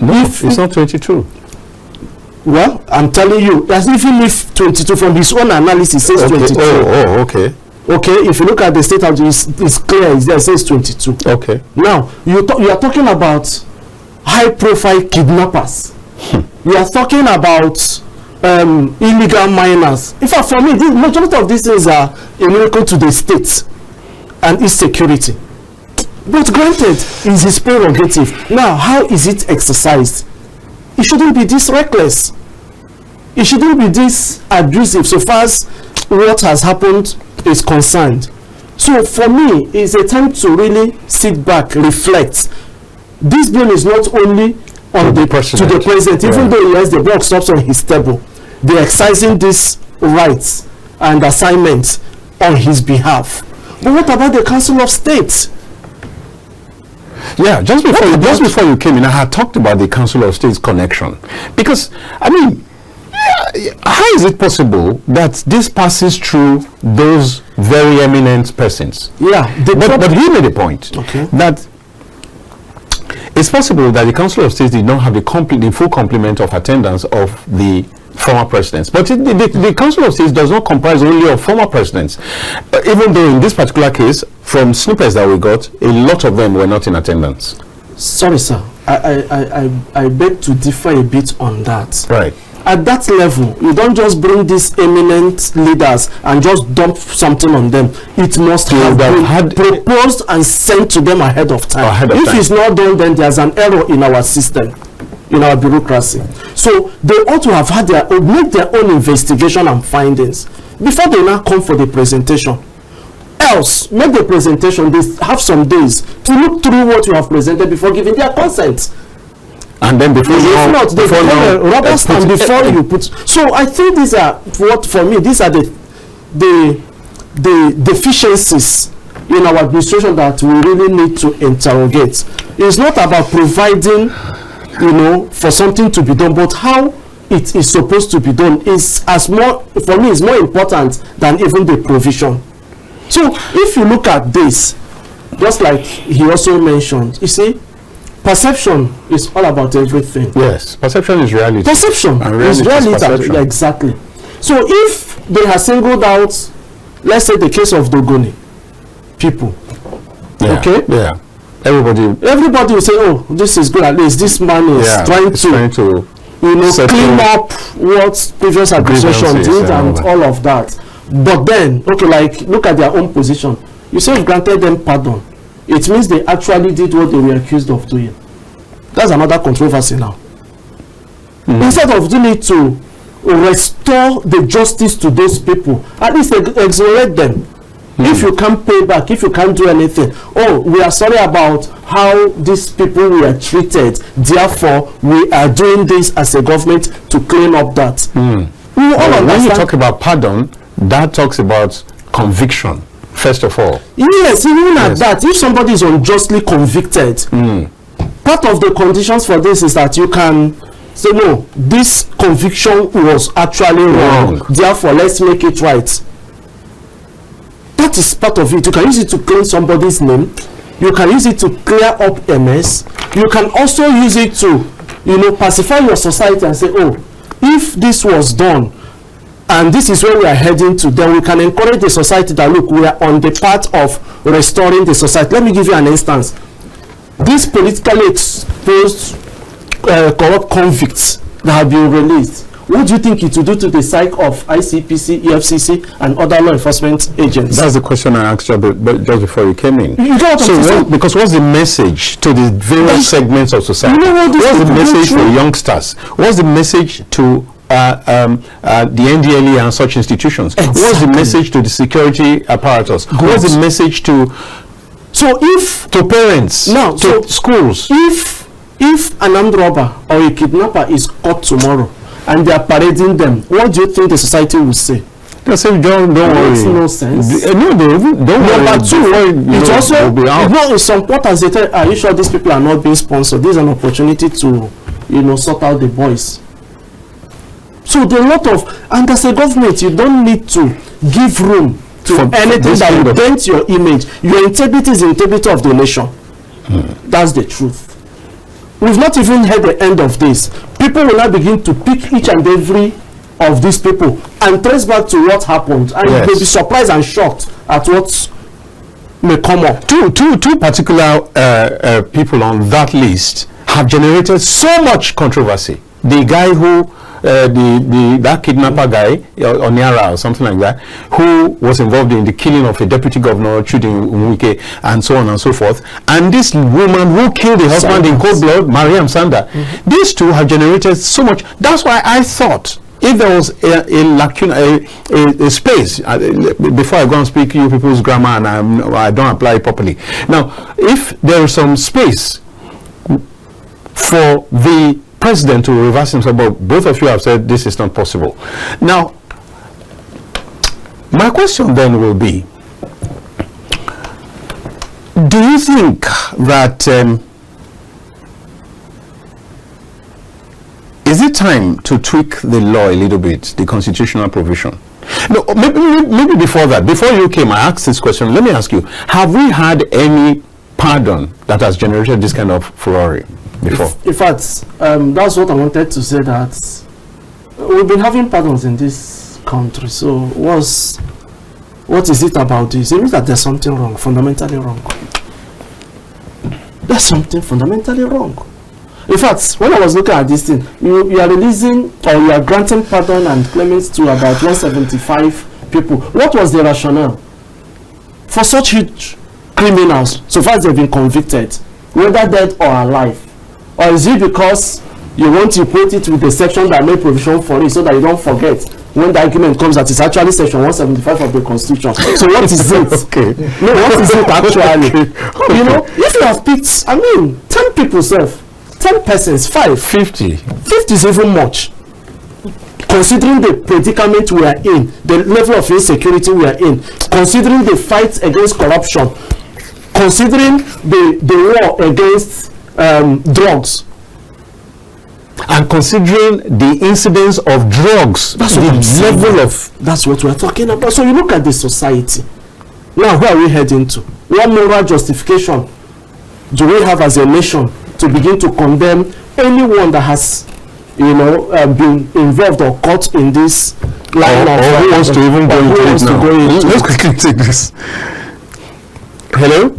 No, it's not 22. Well, I'm telling you, as even if 22 from his own analysis says 22. Okay. Okay, if you look at the state of it's clear, it says 22. Okay. Now, you are talking about high-profile kidnappers. You are talking about illegal miners. In fact, for me, the majority of these things are a miracle to the state and its security. But granted, it's his prerogative. Now, how is it exercised? It shouldn't be this reckless. It shouldn't be this abusive so far as what has happened is concerned. So for me, it's a time to really sit back, reflect. This bill is not only on the president, even though he has the buck stops on his table. They're exercising these rights and assignments on his behalf. But what about the Council of State? Yeah, just before you came in, I had talked about the Council of State's connection. Because, I mean, how is it possible that this passes through those very eminent persons? Yeah. But he made a point that it's possible that the Council of State did not have the full complement of attendance of the former presidents. But the Council of State does not comprise only of former presidents. Even though in this particular case, from snippets that we got, a lot of them were not in attendance. Sorry, sir. I beg to differ a bit on that. Right. At that level, you don't just bring these eminent leaders and just dump something on them. It must have been proposed and sent to them ahead of time. If it's not done, then there's an error in our system, in our bureaucracy. So they ought to have make their own investigation and findings before they now come for the presentation. Else, make the presentation, they have some days to look through what you have presented before giving their consent. And then before you put. So I think these are what, for me, these are the the deficiencies in our administration that we really need to interrogate. It's not about providing, for something to be done, but how it is supposed to be done is for me, is more important than even the provision. So if you look at this, just like he also mentioned, you see, perception is all about everything. Yes, perception is reality. Perception is reality. Yeah, exactly. So if they have singled out, let's say the case of Dogoni people, okay? Yeah. Everybody will say, oh, this is good. At least this man is trying to clean up what previous administration did and all of that. But then, okay, like, look at their own position. You say you've granted them pardon. It means they actually did what they were accused of doing. That's another controversy now. Instead of doing it to restore the justice to those people, at least exonerate them. If you can't pay back, if you can't do anything, oh, we are sorry about how these people were treated, therefore we are doing this as a government to clean up that. When you talk about pardon, that talks about conviction, first of all. Yes, even at that, if somebody is unjustly convicted, part of the conditions for this is that you can say, no, this conviction was actually wrong, therefore let's make it right. That is part of it. You can use it to clean somebody's name. You can use it to clear up a mess. You can also use it to, pacify your society and say, oh, if this was done and this is where we are heading to, then we can encourage the society that, look, we are on the path of restoring the society. Let me give you an instance. These politically exposed corrupt convicts that have been released, what do you think it will do to the psyche of ICPC, EFCC, and other law enforcement agents? That's the question I asked you just before you came in. Because what's the message to the various segments of society? What's the message for youngsters? What's the message to the NDLE and such institutions? Exactly. What's the message to the security apparatus? What's the message to parents, to schools? If an armed robber or a kidnapper is caught tomorrow and they are parading them, what do you think the society will say? They say, don't worry. It makes no sense. No, don't worry. Number two, it's also, in some quarters they tell, are you sure these people are not being sponsored? This is an opportunity to, sort out the boys. So there are a lot of, and as a government, you don't need to give room to anything that will dent your image. Your integrity is the integrity of the nation. That's the truth. We've not even heard the end of this. People will now begin to pick each and every of these people and trace back to what happened, and they'll be surprised and shocked at what may come up. Two particular people on that list have generated so much controversy. The guy who that kidnapper guy, Oniara or something like that, who was involved in the killing of a deputy governor, Chudi Nwike, and so on and so forth, and this woman who killed the husband in cold blood, Mariam Sanda. These two have generated so much. That's why I thought, if there was a lacuna, a space, before I go and speak you people's grammar and I don't apply it properly. Now, if there is some space for the president to reverse himself, but both of you have said this is not possible. Now, my question then will be, do you think that is it time to tweak the law a little bit, the constitutional provision? No, maybe before that, before you came, I asked this question. Let me ask you, have we had any pardon that has generated this kind of furore before? In fact, that's what I wanted to say, that we've been having pardons in this country. So what is it about this? It means that there's something wrong, fundamentally wrong. There's something fundamentally wrong. In fact, when I was looking at this thing, you are releasing, or you are granting pardon and claimants to about 175 people. What was the rationale for such huge criminals, so far as they've been convicted, whether dead or alive? Or is it because you want to put it with the section that made provision for it, so that you don't forget when the argument comes that it's actually section 175 of the Constitution? So what is it? Okay. No, what is it actually? Okay. If you have picked, 10 people, 10 persons, 50 is even much. considering the predicament we are in, the level of insecurity we are in, considering the fight against corruption, considering the war against drugs, and considering the incidence of drugs, that's what that's what we're talking about. So you look at the society. Now, where are we heading to? What moral justification do we have as a nation to begin to condemn anyone that has, been involved or caught in this line of who wants to even go into it now? Let's quickly take this. Hello?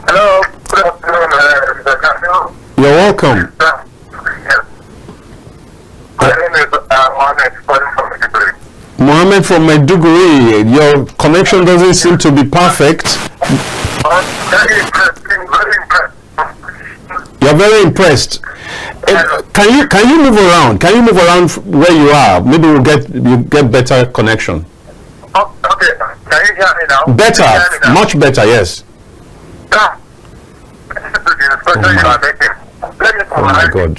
Hello. Good afternoon, Mr. Casmir. You're welcome. My name is Mohammed from Maiduguri. Mohammed from Maiduguri, your connection doesn't seem to be perfect. Very interesting, very impressed. You're very impressed. Can you move around? Can you move around where you are? Maybe you get better connection. Oh, okay, can you hear me now? Better, much better, yes. Yeah. Listen to the discussion you are making. Let me Oh my God.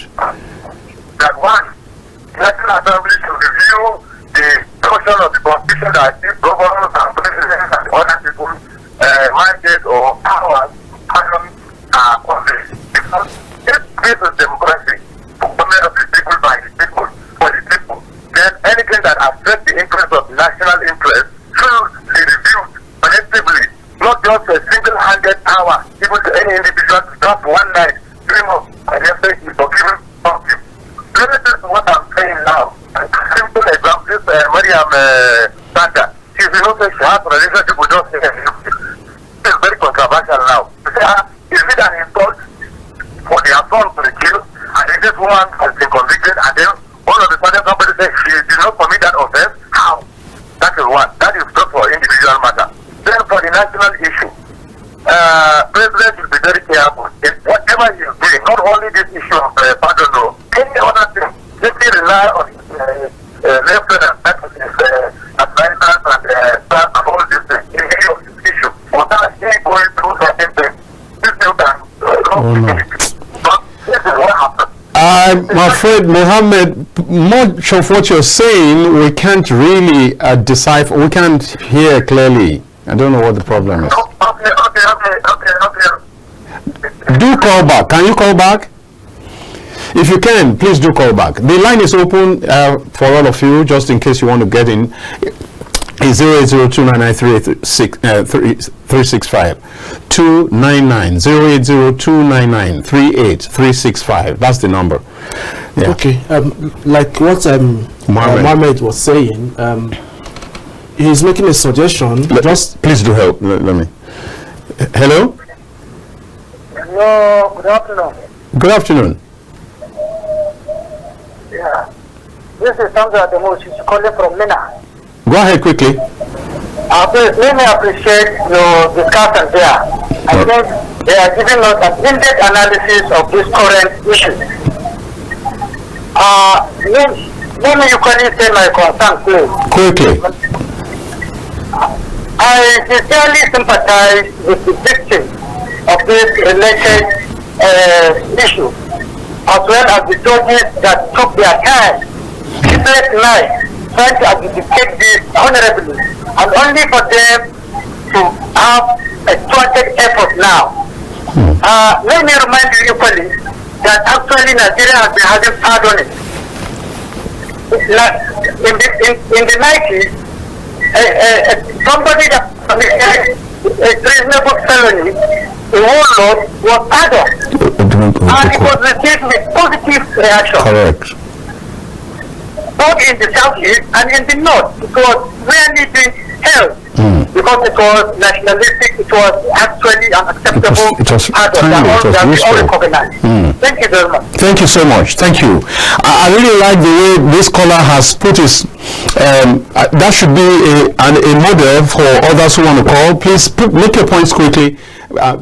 that one, National Assembly should review the portion of the constitution that gives governors and presidents and other people mandate or powers countries. Because this is democracy, government of the people, by the people, for the people. Then anything that affects the interest of national interest should be reviewed collectively, not just a single-handed power given to any individual just one night, 3 months, and then say he's forgiven something. This is what I'm saying now. A simple example is Mariam Sanda. She's innocent, she has a relationship with us. It's very controversial now. Is it an insult for the assault to the kill? And then this woman has been convicted, and then all of a sudden somebody says she did not commit that offense? How? That is what? That is just for individual matter. Then for the national issue, President should be very careful in whatever he is doing, not only this issue of pardon, no, any other thing. Let me rely on lieutenant, that is advisors and staff and all these things in any of this issue. Without he going through certain things, this thing can but this is what happened. I'm afraid, Mohammed, much of what you're saying, we can't really decipher, we can't hear clearly. I don't know what the problem is. Okay. Do call back. Can you call back? If you can, please do call back. The line is open for all of you, just in case you want to get in. It's 08029936365. 08029938365. That's the number. Yeah. Okay, like what Mohammed was saying, he's making a suggestion. Please do help. Let me. Hello? Hello, good afternoon. Good afternoon. Yeah. This is Sandra Demo. She's calling from Mina. Go ahead quickly. Please, let me appreciate your discussion there. I think they are giving us an in-depth analysis of this current issue. Let me equally say my concern, please. Quickly. I sincerely sympathize with the victims of this related issue, as well as the judges that took their time, sleepless nights, trying to adjudicate this honorably, and only for them to have a thwarted effort now. Let me remind you equally that actually Nigeria has been having pardoning. In the 90s, somebody that committed a treasonable felony, a warlord, was pardoned. And it was received with positive reaction. Correct. Both in the southeast and in the north, it was really being held because it was nationalistic, it was actually an acceptable It was pardon timely, it was that we all useful. recognize. Thank you very much. Thank you so much. Thank you. I really like the way this caller has put his. That should be a model for others who want to call. Please make your points quickly,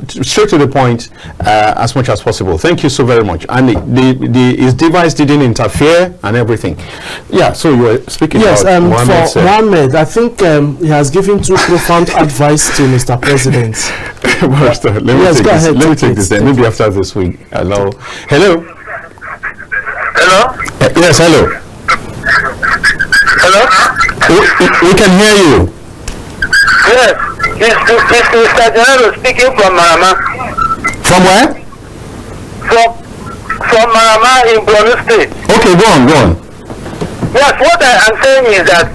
straight to the point, as much as possible. Thank you so very much. And his device didn't interfere and everything. Yeah. So you were speaking. Yes. About Mohammed for Mohammed, I think he has given too profound advice to Mr. President. Let me take this then. Maybe after this week. Hello. Hello? Yes, hello. Hello? We can hear you. Yes. It's Mr. General speaking from Marama. From where? From Marama in Borno State. Okay, go on. Yes, what I am saying is that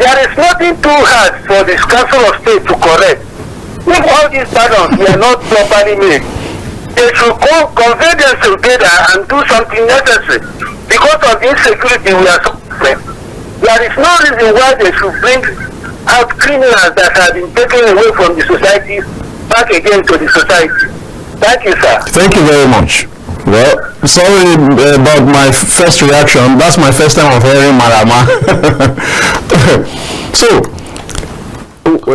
there is nothing too hard for the Council of State to correct. If all these pardons were not properly made, they should convey them together and do something necessary. Because of insecurity we are suffering, there is no reason why they should bring out criminals that have been taken away from the society back again to the society. Thank you, sir. Thank you very much. Well, sorry about my first reaction. That's my first time of hearing Marama. So,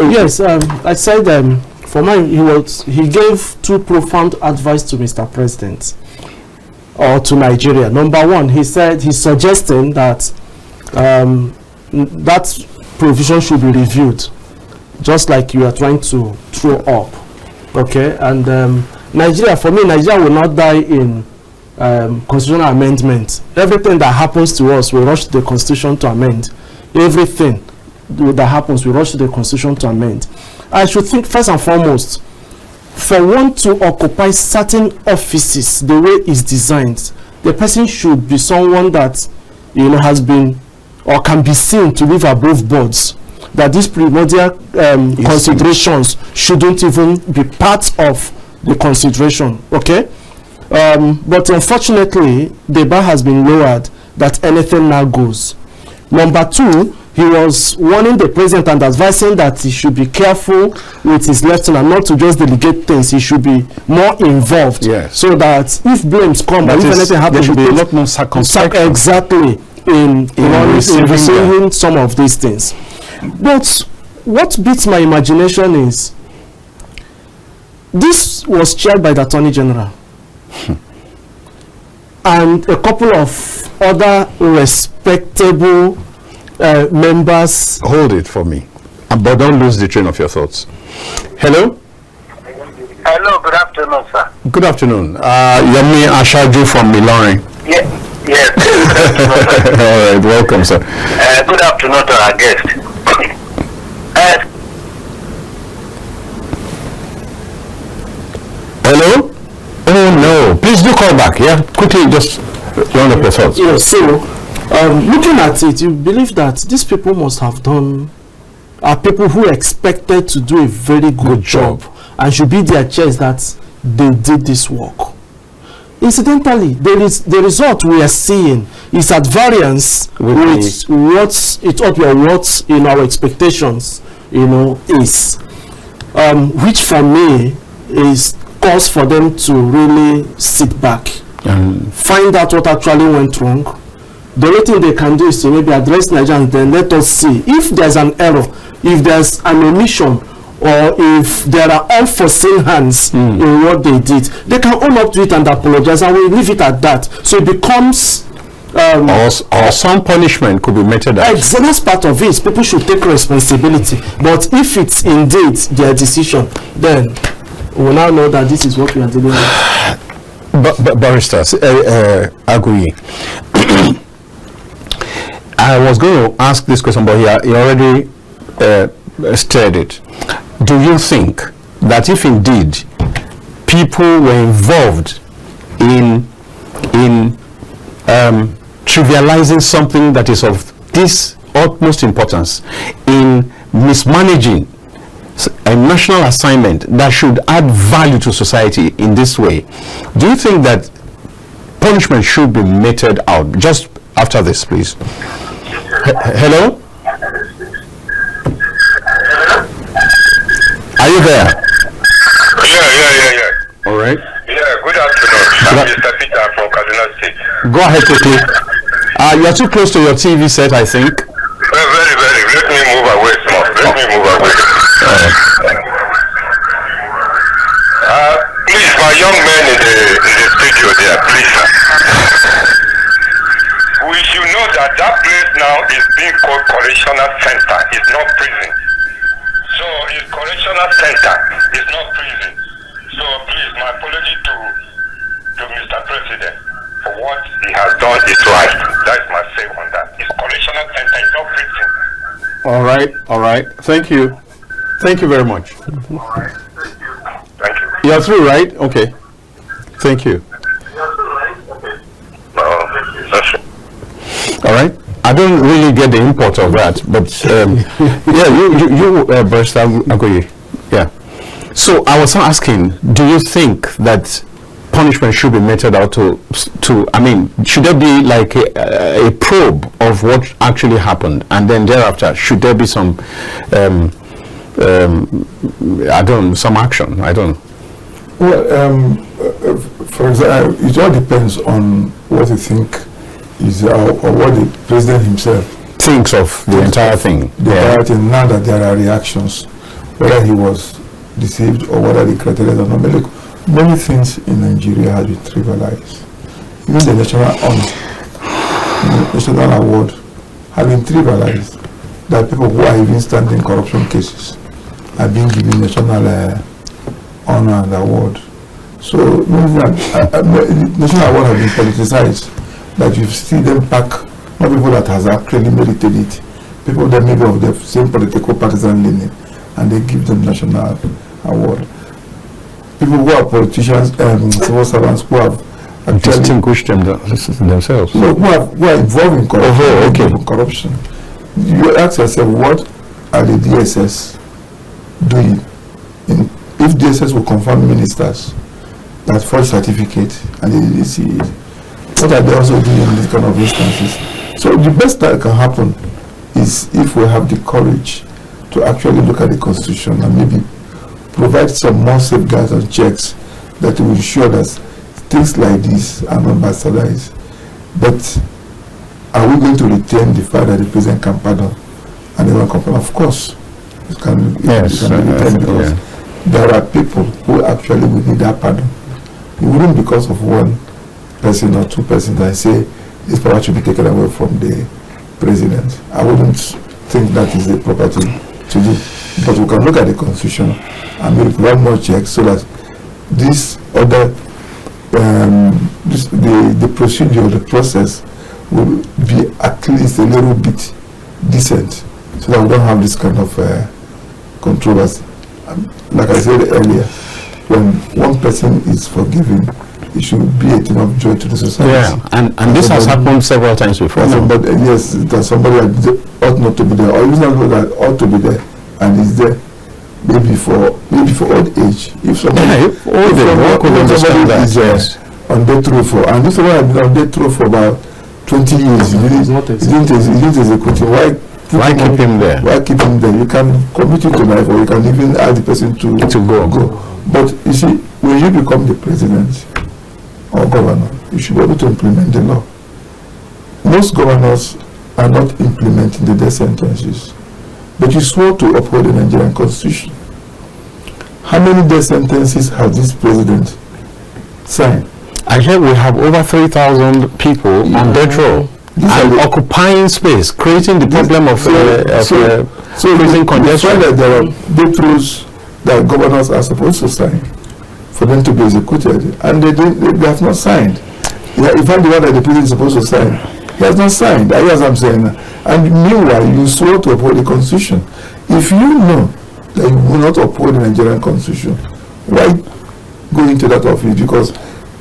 yes, I said for mine, he gave two profound advice to Mr. President or to Nigeria. Number one, he's suggesting that that provision should be reviewed, just like you are trying to throw up. Okay, and Nigeria will not die in constitutional amendment. Everything that happens to us, we rush the constitution to amend. Everything that happens, we rush the constitution to amend. I should think first and foremost, for one to occupy certain offices the way it's designed, the person should be someone that has been or can be seen to live above boards, that these primordial considerations shouldn't even be part of the consideration. Okay, but unfortunately the bar has been lowered that anything now goes. Number two, he was warning the president and advising that he should be careful with his lieutenant, not to just delegate things. He should be more involved, yes, so that if blames come or if anything happens, there should be a lot more circumspection. Exactly, in receiving some of these things. But what beats my imagination is this was chaired by the Attorney General and a couple of other respectable members. Hold it for me, but don't lose the train of your thoughts. Hello? Hello, good afternoon, sir. Good afternoon. Yomi Ashaju from Ilorin. Yes. All right, welcome, sir. Good afternoon to our guest. Hello? Oh no, please do call back. Yeah, quickly, just round up your thoughts. Yes, so looking at it, you believe that these people must have are people who expected to do a very good job and should be their chest that they did this work. Incidentally, the result we are seeing is at variance with what in our expectations, is, which for me is cause for them to really sit back and find out what actually went wrong. The only thing they can do is to maybe address Nigerians, then let us see if there's an error, if there's an omission, or if there are unforeseen hands in what they did. They can own up to it and apologize, and we leave it at that. So it becomes or some punishment could be meted out. That's part of it. People should take responsibility. But if it's indeed their decision, then we will now know that this is what we are dealing with. But Barrister Aguiyi, I was going to ask this question, but he already stated it. Do you think that if indeed people were involved in trivializing something that is of this utmost importance, in mismanaging a national assignment that should add value to society in this way, do you think that punishment should be meted out? Just after this, please. Hello? Are you there? Yeah. All right. Yeah, good afternoon. I'm Mr. Peter from Kaduna State. Go ahead quickly. You're too close to your TV set, I think. Very. Let me move away small. Please, my young man in the studio there, please, sir. We should know that place now is being called correctional center. It's not prison. So it's correctional center. It's not prison. So please, my apology to Mr. President. for what he has done is right. That's my say on that. It's correctional center, it's not prison. All right. Thank you. Thank you very much. All right. Thank you. You're through, right? Okay. Thank you. That's it. All right. I don't really get the import of that, but yeah, you Barrister Aguiyi. Yeah. So I was asking, do you think that punishment should be meted out to I mean, should there be like a probe of what actually happened, and then thereafter should there be some some action? I don't. Well, for example, it all depends on what you think is or what the president himself thinks of the entire thing. The entire thing. Now that there are reactions, whether he was deceived or whether the criteria are not. Look, many things in Nigeria have been trivialized. Even the national award have been trivialized. That people who are even standing corruption cases are being given national honor and award. So national award have been politicized. That you see them pack not people that has actually merited it, people that maybe of the same political partisan leaning, and they give them national award. People who are politicians, civil servants who have distinguished themselves. No, who are involved in corruption. Corruption. You ask yourself, what are the DSS doing? If DSS will confirm ministers that false certificate and they didn't see it, what are they also doing in these kind of instances? So the best that can happen is if we have the courage to actually look at the Constitution and maybe provide some more safeguards and checks that will ensure that things like this are not bastardized. But are we going to retain the fact that the president can pardon and everyone can pardon? Of course, it can be retained because there are people who actually will need that pardon. It wouldn't because of one person or two persons that say this power should be taken away from the president. I wouldn't think that is the proper thing to do. But we can look at the Constitution and maybe provide more checks so that this other the procedure, the process will be at least a little bit decent, so that we don't have this kind of controversy. Like I said earlier, when one person is forgiven, it should be a thing of joy to the society. Yeah, and this has happened several times before. But yes, that somebody ought not to be there, or even somebody that ought to be there and is there, maybe for old age. If somebody, is on death row for, and this one has been on death row for about 20 years, he didn't execute him. Why keep him there? Why keep him there? You can commit it to life, or you can even ask the person to go. But you see, when you become the president or governor, you should be able to implement the law. Most governors are not implementing the death sentences, but you swore to uphold the Nigerian Constitution. How many death sentences has this president signed? I hear we have over 3,000 people on death row and occupying space, creating the problem of prison congestion. That there are death rows that governors are supposed to sign for them to be executed, and they have not signed. In fact, the one that the president is supposed to sign, he has not signed. That's what I'm saying. And meanwhile, you swore to uphold the Constitution. If you know that you will not uphold the Nigerian Constitution, why go into that office? Because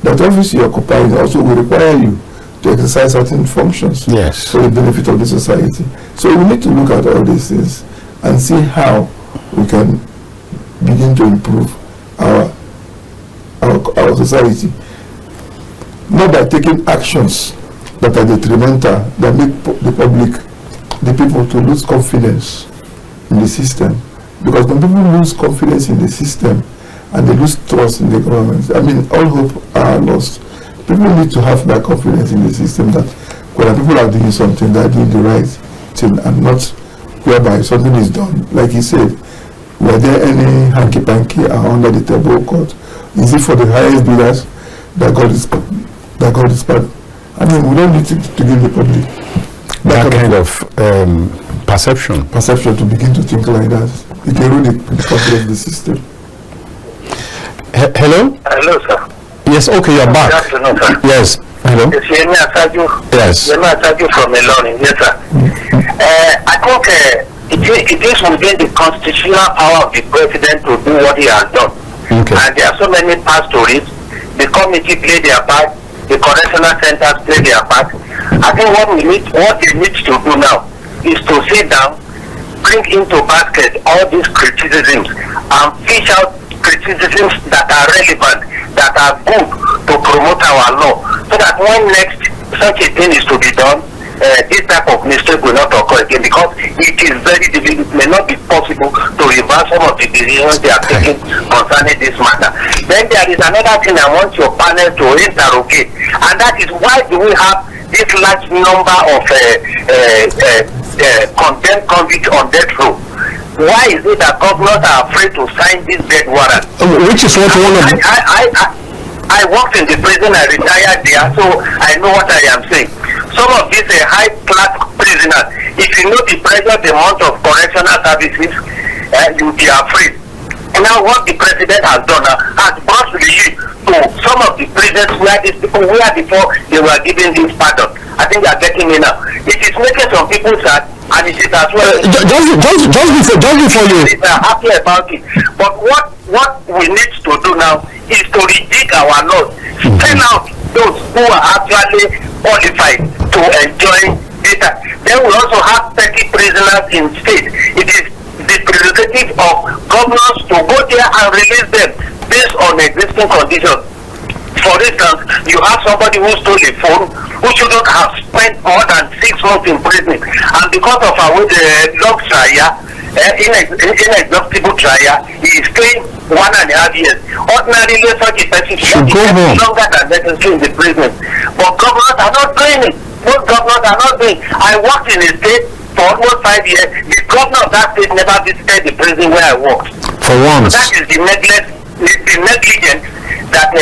that office you occupy also will require you to exercise certain functions for the benefit of the society. So we need to look at all these things and see how we can begin to improve our society, not by taking actions that are detrimental, that make the people to lose confidence in the system. Because when people lose confidence in the system and they lose trust in the government, I mean, all hope are lost. People need to have that confidence in the system that when people are doing something, they're doing the right thing, and not whereby something is done. Like he said, were there any hanky-panky under the table court? Is it for the highest bidders that got this part? I mean, we don't need to give the public that kind of perception to begin to think like that. It can ruin the confidence in the system. Hello? Hello, sir. Yes, okay, you're back. Good afternoon, sir. Yes. Hello? Yes. From Ilorin. Yes, sir. I think it is within the constitutional power of the president to do what he has done. Okay. And there are so many parts to it. The committee play their part. The correctional centers play their part. I think what they need to do now is to sit down, bring into basket all these criticisms, and fish out criticisms that are relevant, that are good to promote our law, so that when next such a thing is to be done, this type of mistake will not occur again, because it is very difficult. It may not be possible to reverse some of the decisions they are taking concerning this matter. Then there is another thing I want your panel to interrogate, and that is, why do we have this large number of condemned convicts on death row? Why is it that governors are afraid to sign this death warrant? Which is what one of I worked in the prison, I retired there, so I know what I am saying. Some of these high-class prisoners, if you know the pressure, the amount of correctional services, you'll be afraid. Now, what the president has done has brought relief to some of the prisons where these people were before they were given this pardon. I think they are getting in now. It is making some people sad, and it is as well. Just before you. They are happy about it. But what we need to do now is to rejig our laws, send out those who are actually qualified to enjoy data. Then we also have petty prisoners in state. It is the prerogative of governors to go there and release them based on existing conditions. For instance, you have somebody who stole a phone who shouldn't have spent more than 6 months in prison, and because of our long trial, inexhaustible trial, he is staying 1.5 years. Ordinarily, such a person should be longer than necessary in the prison. But governors are not doing it. Most governors are not doing it. I worked in a state for almost 5 years. The governor of that state never visited the prison where I worked. For once. So that is the negligence that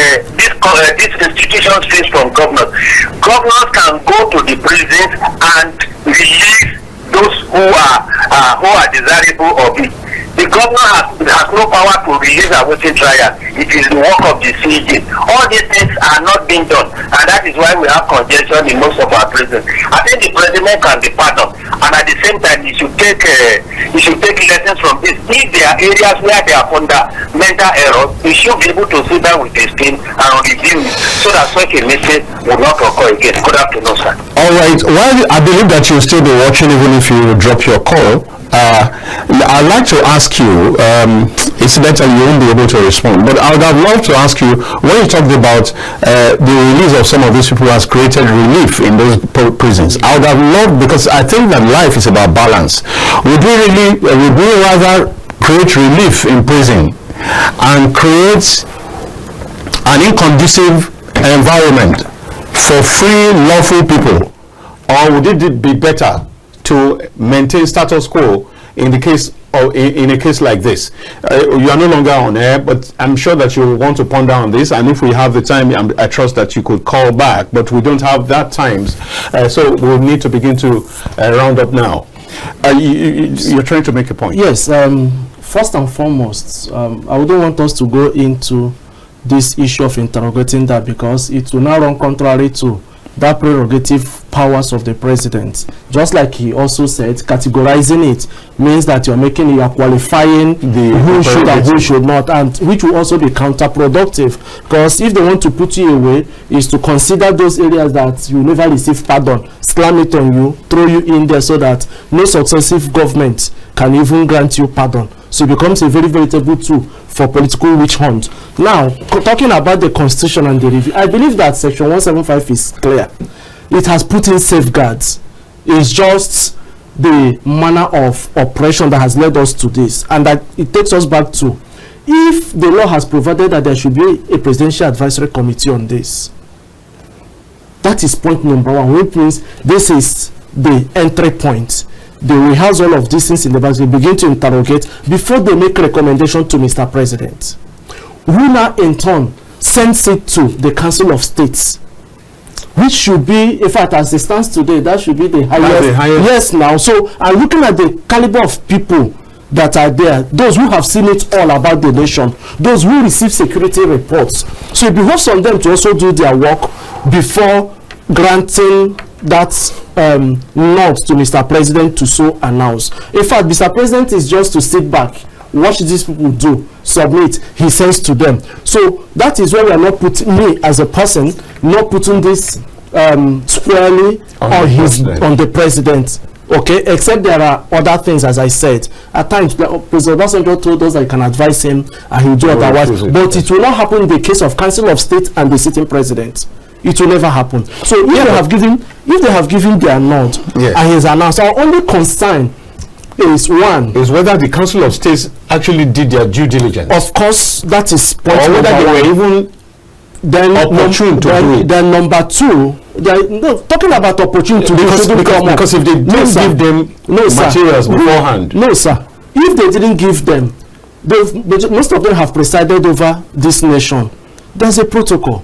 these institutions face from governors. Governors can go to the prisons and release those who are desirable of it. The governor has no power to release a waiting trial. It is the work of the CJ. All these things are not being done, and that is why we have congestion in most of our prisons. I think the president can be pardoned, and at the same time, he should take lessons from this. If there are areas where they are fundamental errors, he should be able to sit down with his team and review it, so that such a mistake will not occur again. Good afternoon, sir. All right. Well, I believe that you'll still be watching even if you drop your call. I'd like to ask you, incidentally you won't be able to respond, but I would have loved to ask you, when you talked about the release of some of these people has created relief in those prisons, I would have loved, because I think that life is about balance. Would we rather create relief in prison and create an inconducive environment for free, lawful people, or would it be better to maintain status quo in the case of in a case like this? You are no longer on air, but I'm sure that you want to ponder on this, and if we have the time, I trust that you could call back, but we don't have that time, so we'll need to begin to round up now. You're trying to make a point. Yes, first and foremost, I wouldn't want us to go into this issue of interrogating that, because it will now run contrary to that prerogative powers of the president. Just like he also said, categorizing it means that you are qualifying who should and who should not, and which will also be counterproductive, because if they want to put you away, is to consider those areas that you never receive pardon, slam it on you, throw you in there, so that no successive government can even grant you pardon. So it becomes a very veritable tool for political witch hunt. Now, talking about the constitution and the review, I believe that section 175 is clear. It has put in safeguards. It's just the manner of operation that has led us to this, and that it takes us back to, if the law has provided that there should be a presidential advisory committee on this, that is point number one, which means this is the entry point. They will house all of these things in the back, they begin to interrogate before they make recommendation to Mr. President, who now in turn sends it to the Council of States, which should be, in fact, as it stands today, that should be the highest. Yes, now. So I'm looking at the caliber of people that are there, those who have seen it all about the nation, those who receive security reports. So it behoves on them to also do their work before granting that nod to Mr. President to so announce. In fact, Mr. President is just to sit back, watch these people do, submit, he sends to them. So that is why we are not putting, me as a person, not putting this squarely on the president. Okay, except there are other things, as I said. At times, President Obasanjo told us that you can advise him and he will do otherwise. But it will not happen in the case of Council of State and the sitting president. It will never happen. So if they have given their nod and he's announced, our only concern is whether the Council of States actually did their due diligence. Of course, that is point or whether they were even opportune to do it. Then number two, talking about opportunity to because if they didn't give them materials beforehand. No, sir. If they didn't give them, most of them have presided over this nation. There's a protocol.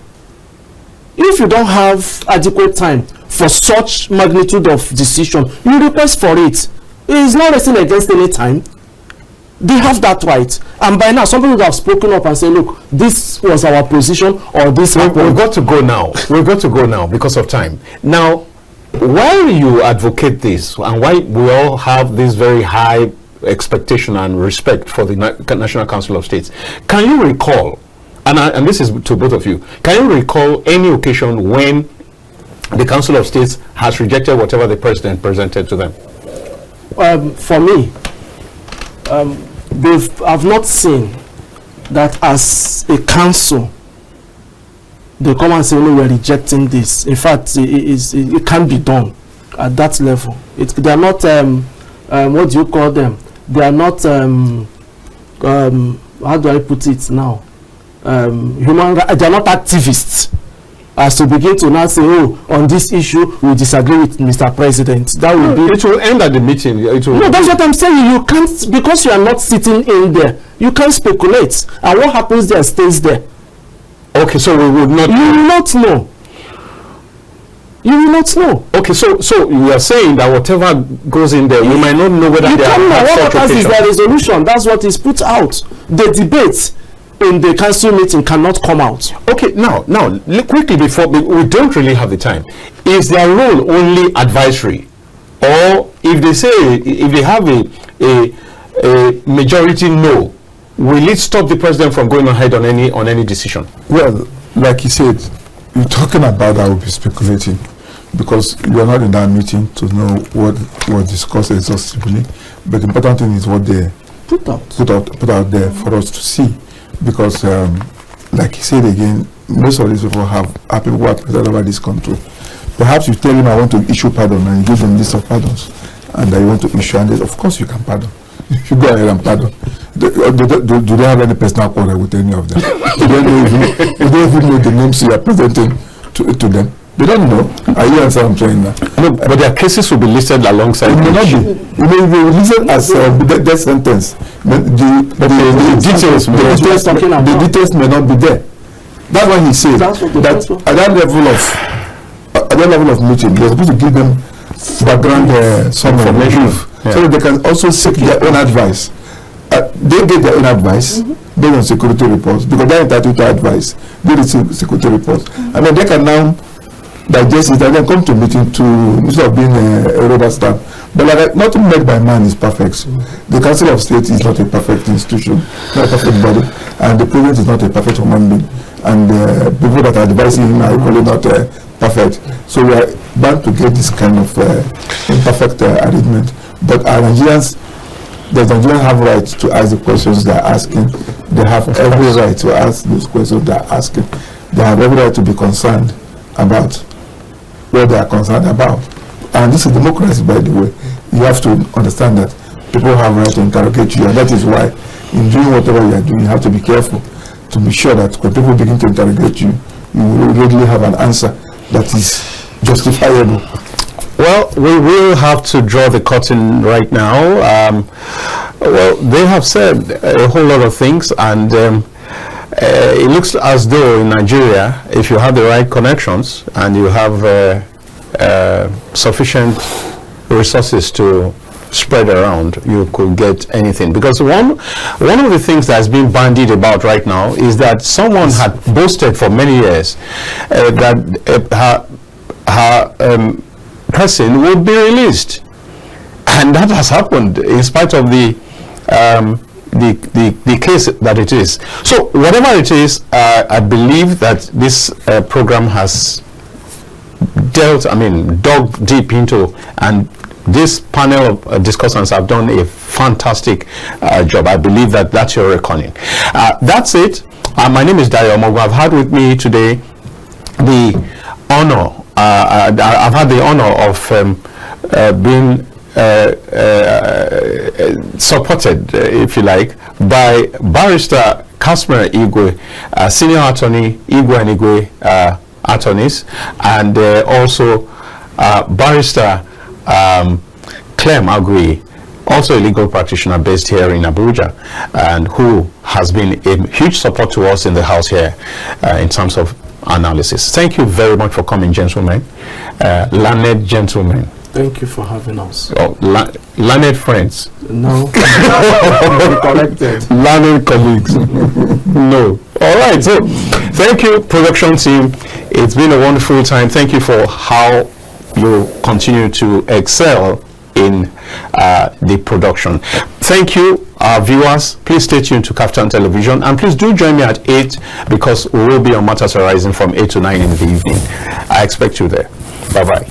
If you don't have adequate time for such magnitude of decision, you request for it. It is not resting against any time. They have that right. And by now, some people have spoken up and said, look, this was our position, or this happened. We've got to go now. We've got to go now because of time. Now, why you advocate this and why we all have this very high expectation and respect for the National Council of States, can you recall, and this is to both of you, can you recall any occasion when the Council of States has rejected whatever the president presented to them? For me, I've not seen that as a council they come and say, no, we're rejecting this. In fact, it can't be done at that level. They are not what do you call them? They are not how do I put it now? They are not activists as to begin to now say, oh, on this issue we disagree with Mr. President. That will be. It will end at the meeting. No, that's what I'm saying. You can't, because you are not sitting in there. You can't speculate, and what happens there stays there. Okay, so we would not. You will not know. You will not know. Okay, so you are saying that whatever goes in there, you might not know whether you they can't know. What happens is occasion. the resolution. That's what is put out. The debate in the council meeting cannot come out. Okay, now quickly, before we don't really have the time, is their role only advisory, or if they say, if they have a majority no, will it stop the president from going ahead on any decision? Well, like he said, you're talking about that will be speculating, because you are not in that meeting to know what was discussed exhaustively. But the important thing is what they put out there for us to see. Because, like he said again, most of these people are people who are presided over this country. Perhaps you tell him, I want to issue pardon, and you give them list of pardons, and that you want to issue, and of course you can pardon. You go ahead and pardon. Do they have any personal quarrel with any of them? They don't even know the names you are presenting to them. They don't know. Are you understand what I'm saying now? No, but their cases will be listed alongside. It may not be. It may be listed as death sentence. The details may not be there. That's why he said that at that level of meeting, you're supposed to give them background some information, so that they can also seek their own advice. They get their own advice based on security reports, because they're entitled to advice. They receive security reports, and then they can now digest it and then come to meeting to, instead of being a rubber stamp. But like, nothing made by man is perfect. The Council of State is not a perfect institution, not a perfect body, and the president is not a perfect human being, and people that are advising him are equally not perfect. So we are bound to get this kind of imperfect arrangement. But our Nigerians have right to ask the questions they are asking. They have every right to ask those questions they are asking. They have every right to be concerned about what they are concerned about. And this is democracy, by the way. You have to understand that people have a right to interrogate you, and that is why in doing whatever you are doing, you have to be careful to be sure that when people begin to interrogate you, you will readily have an answer that is justifiable. Well, we will have to draw the curtain right now. Well, they have said a whole lot of things, and it looks as though in Nigeria, if you have the right connections and you have sufficient resources to spread around, you could get anything. Because one of the things that's been bandied about right now is that someone had boasted for many years that her person would be released, and that has happened in spite of the case that it is. So whatever it is, I believe that this program has dug deep into, and this panel of discussants have done a fantastic job. I believe that that's your reckoning. That's it. My name is Dayo Omogu. I've had with me today the honor. I've had the honor of being supported, if you like, by Barrister Casmir Igwe, Senior Attorney Igwe and Igwe Attorneys, and also Barrister Clem Aguiyi, also a legal practitioner based here in Abuja, and who has been a huge support to us in the house here in terms of analysis. Thank you very much for coming, gentlemen, learned gentlemen. Thank you for having us. Oh, learned friends. No. Corrected. Learned colleagues. No. All right. So, thank you, production team. It's been a wonderful time. Thank you for how you continue to excel in the production. Thank you, viewers. Please stay tuned to Kaftan Television, and please do join me at 8, because we will be on Matters Arising from 8 to 9 in the evening. I expect you there. Bye-bye.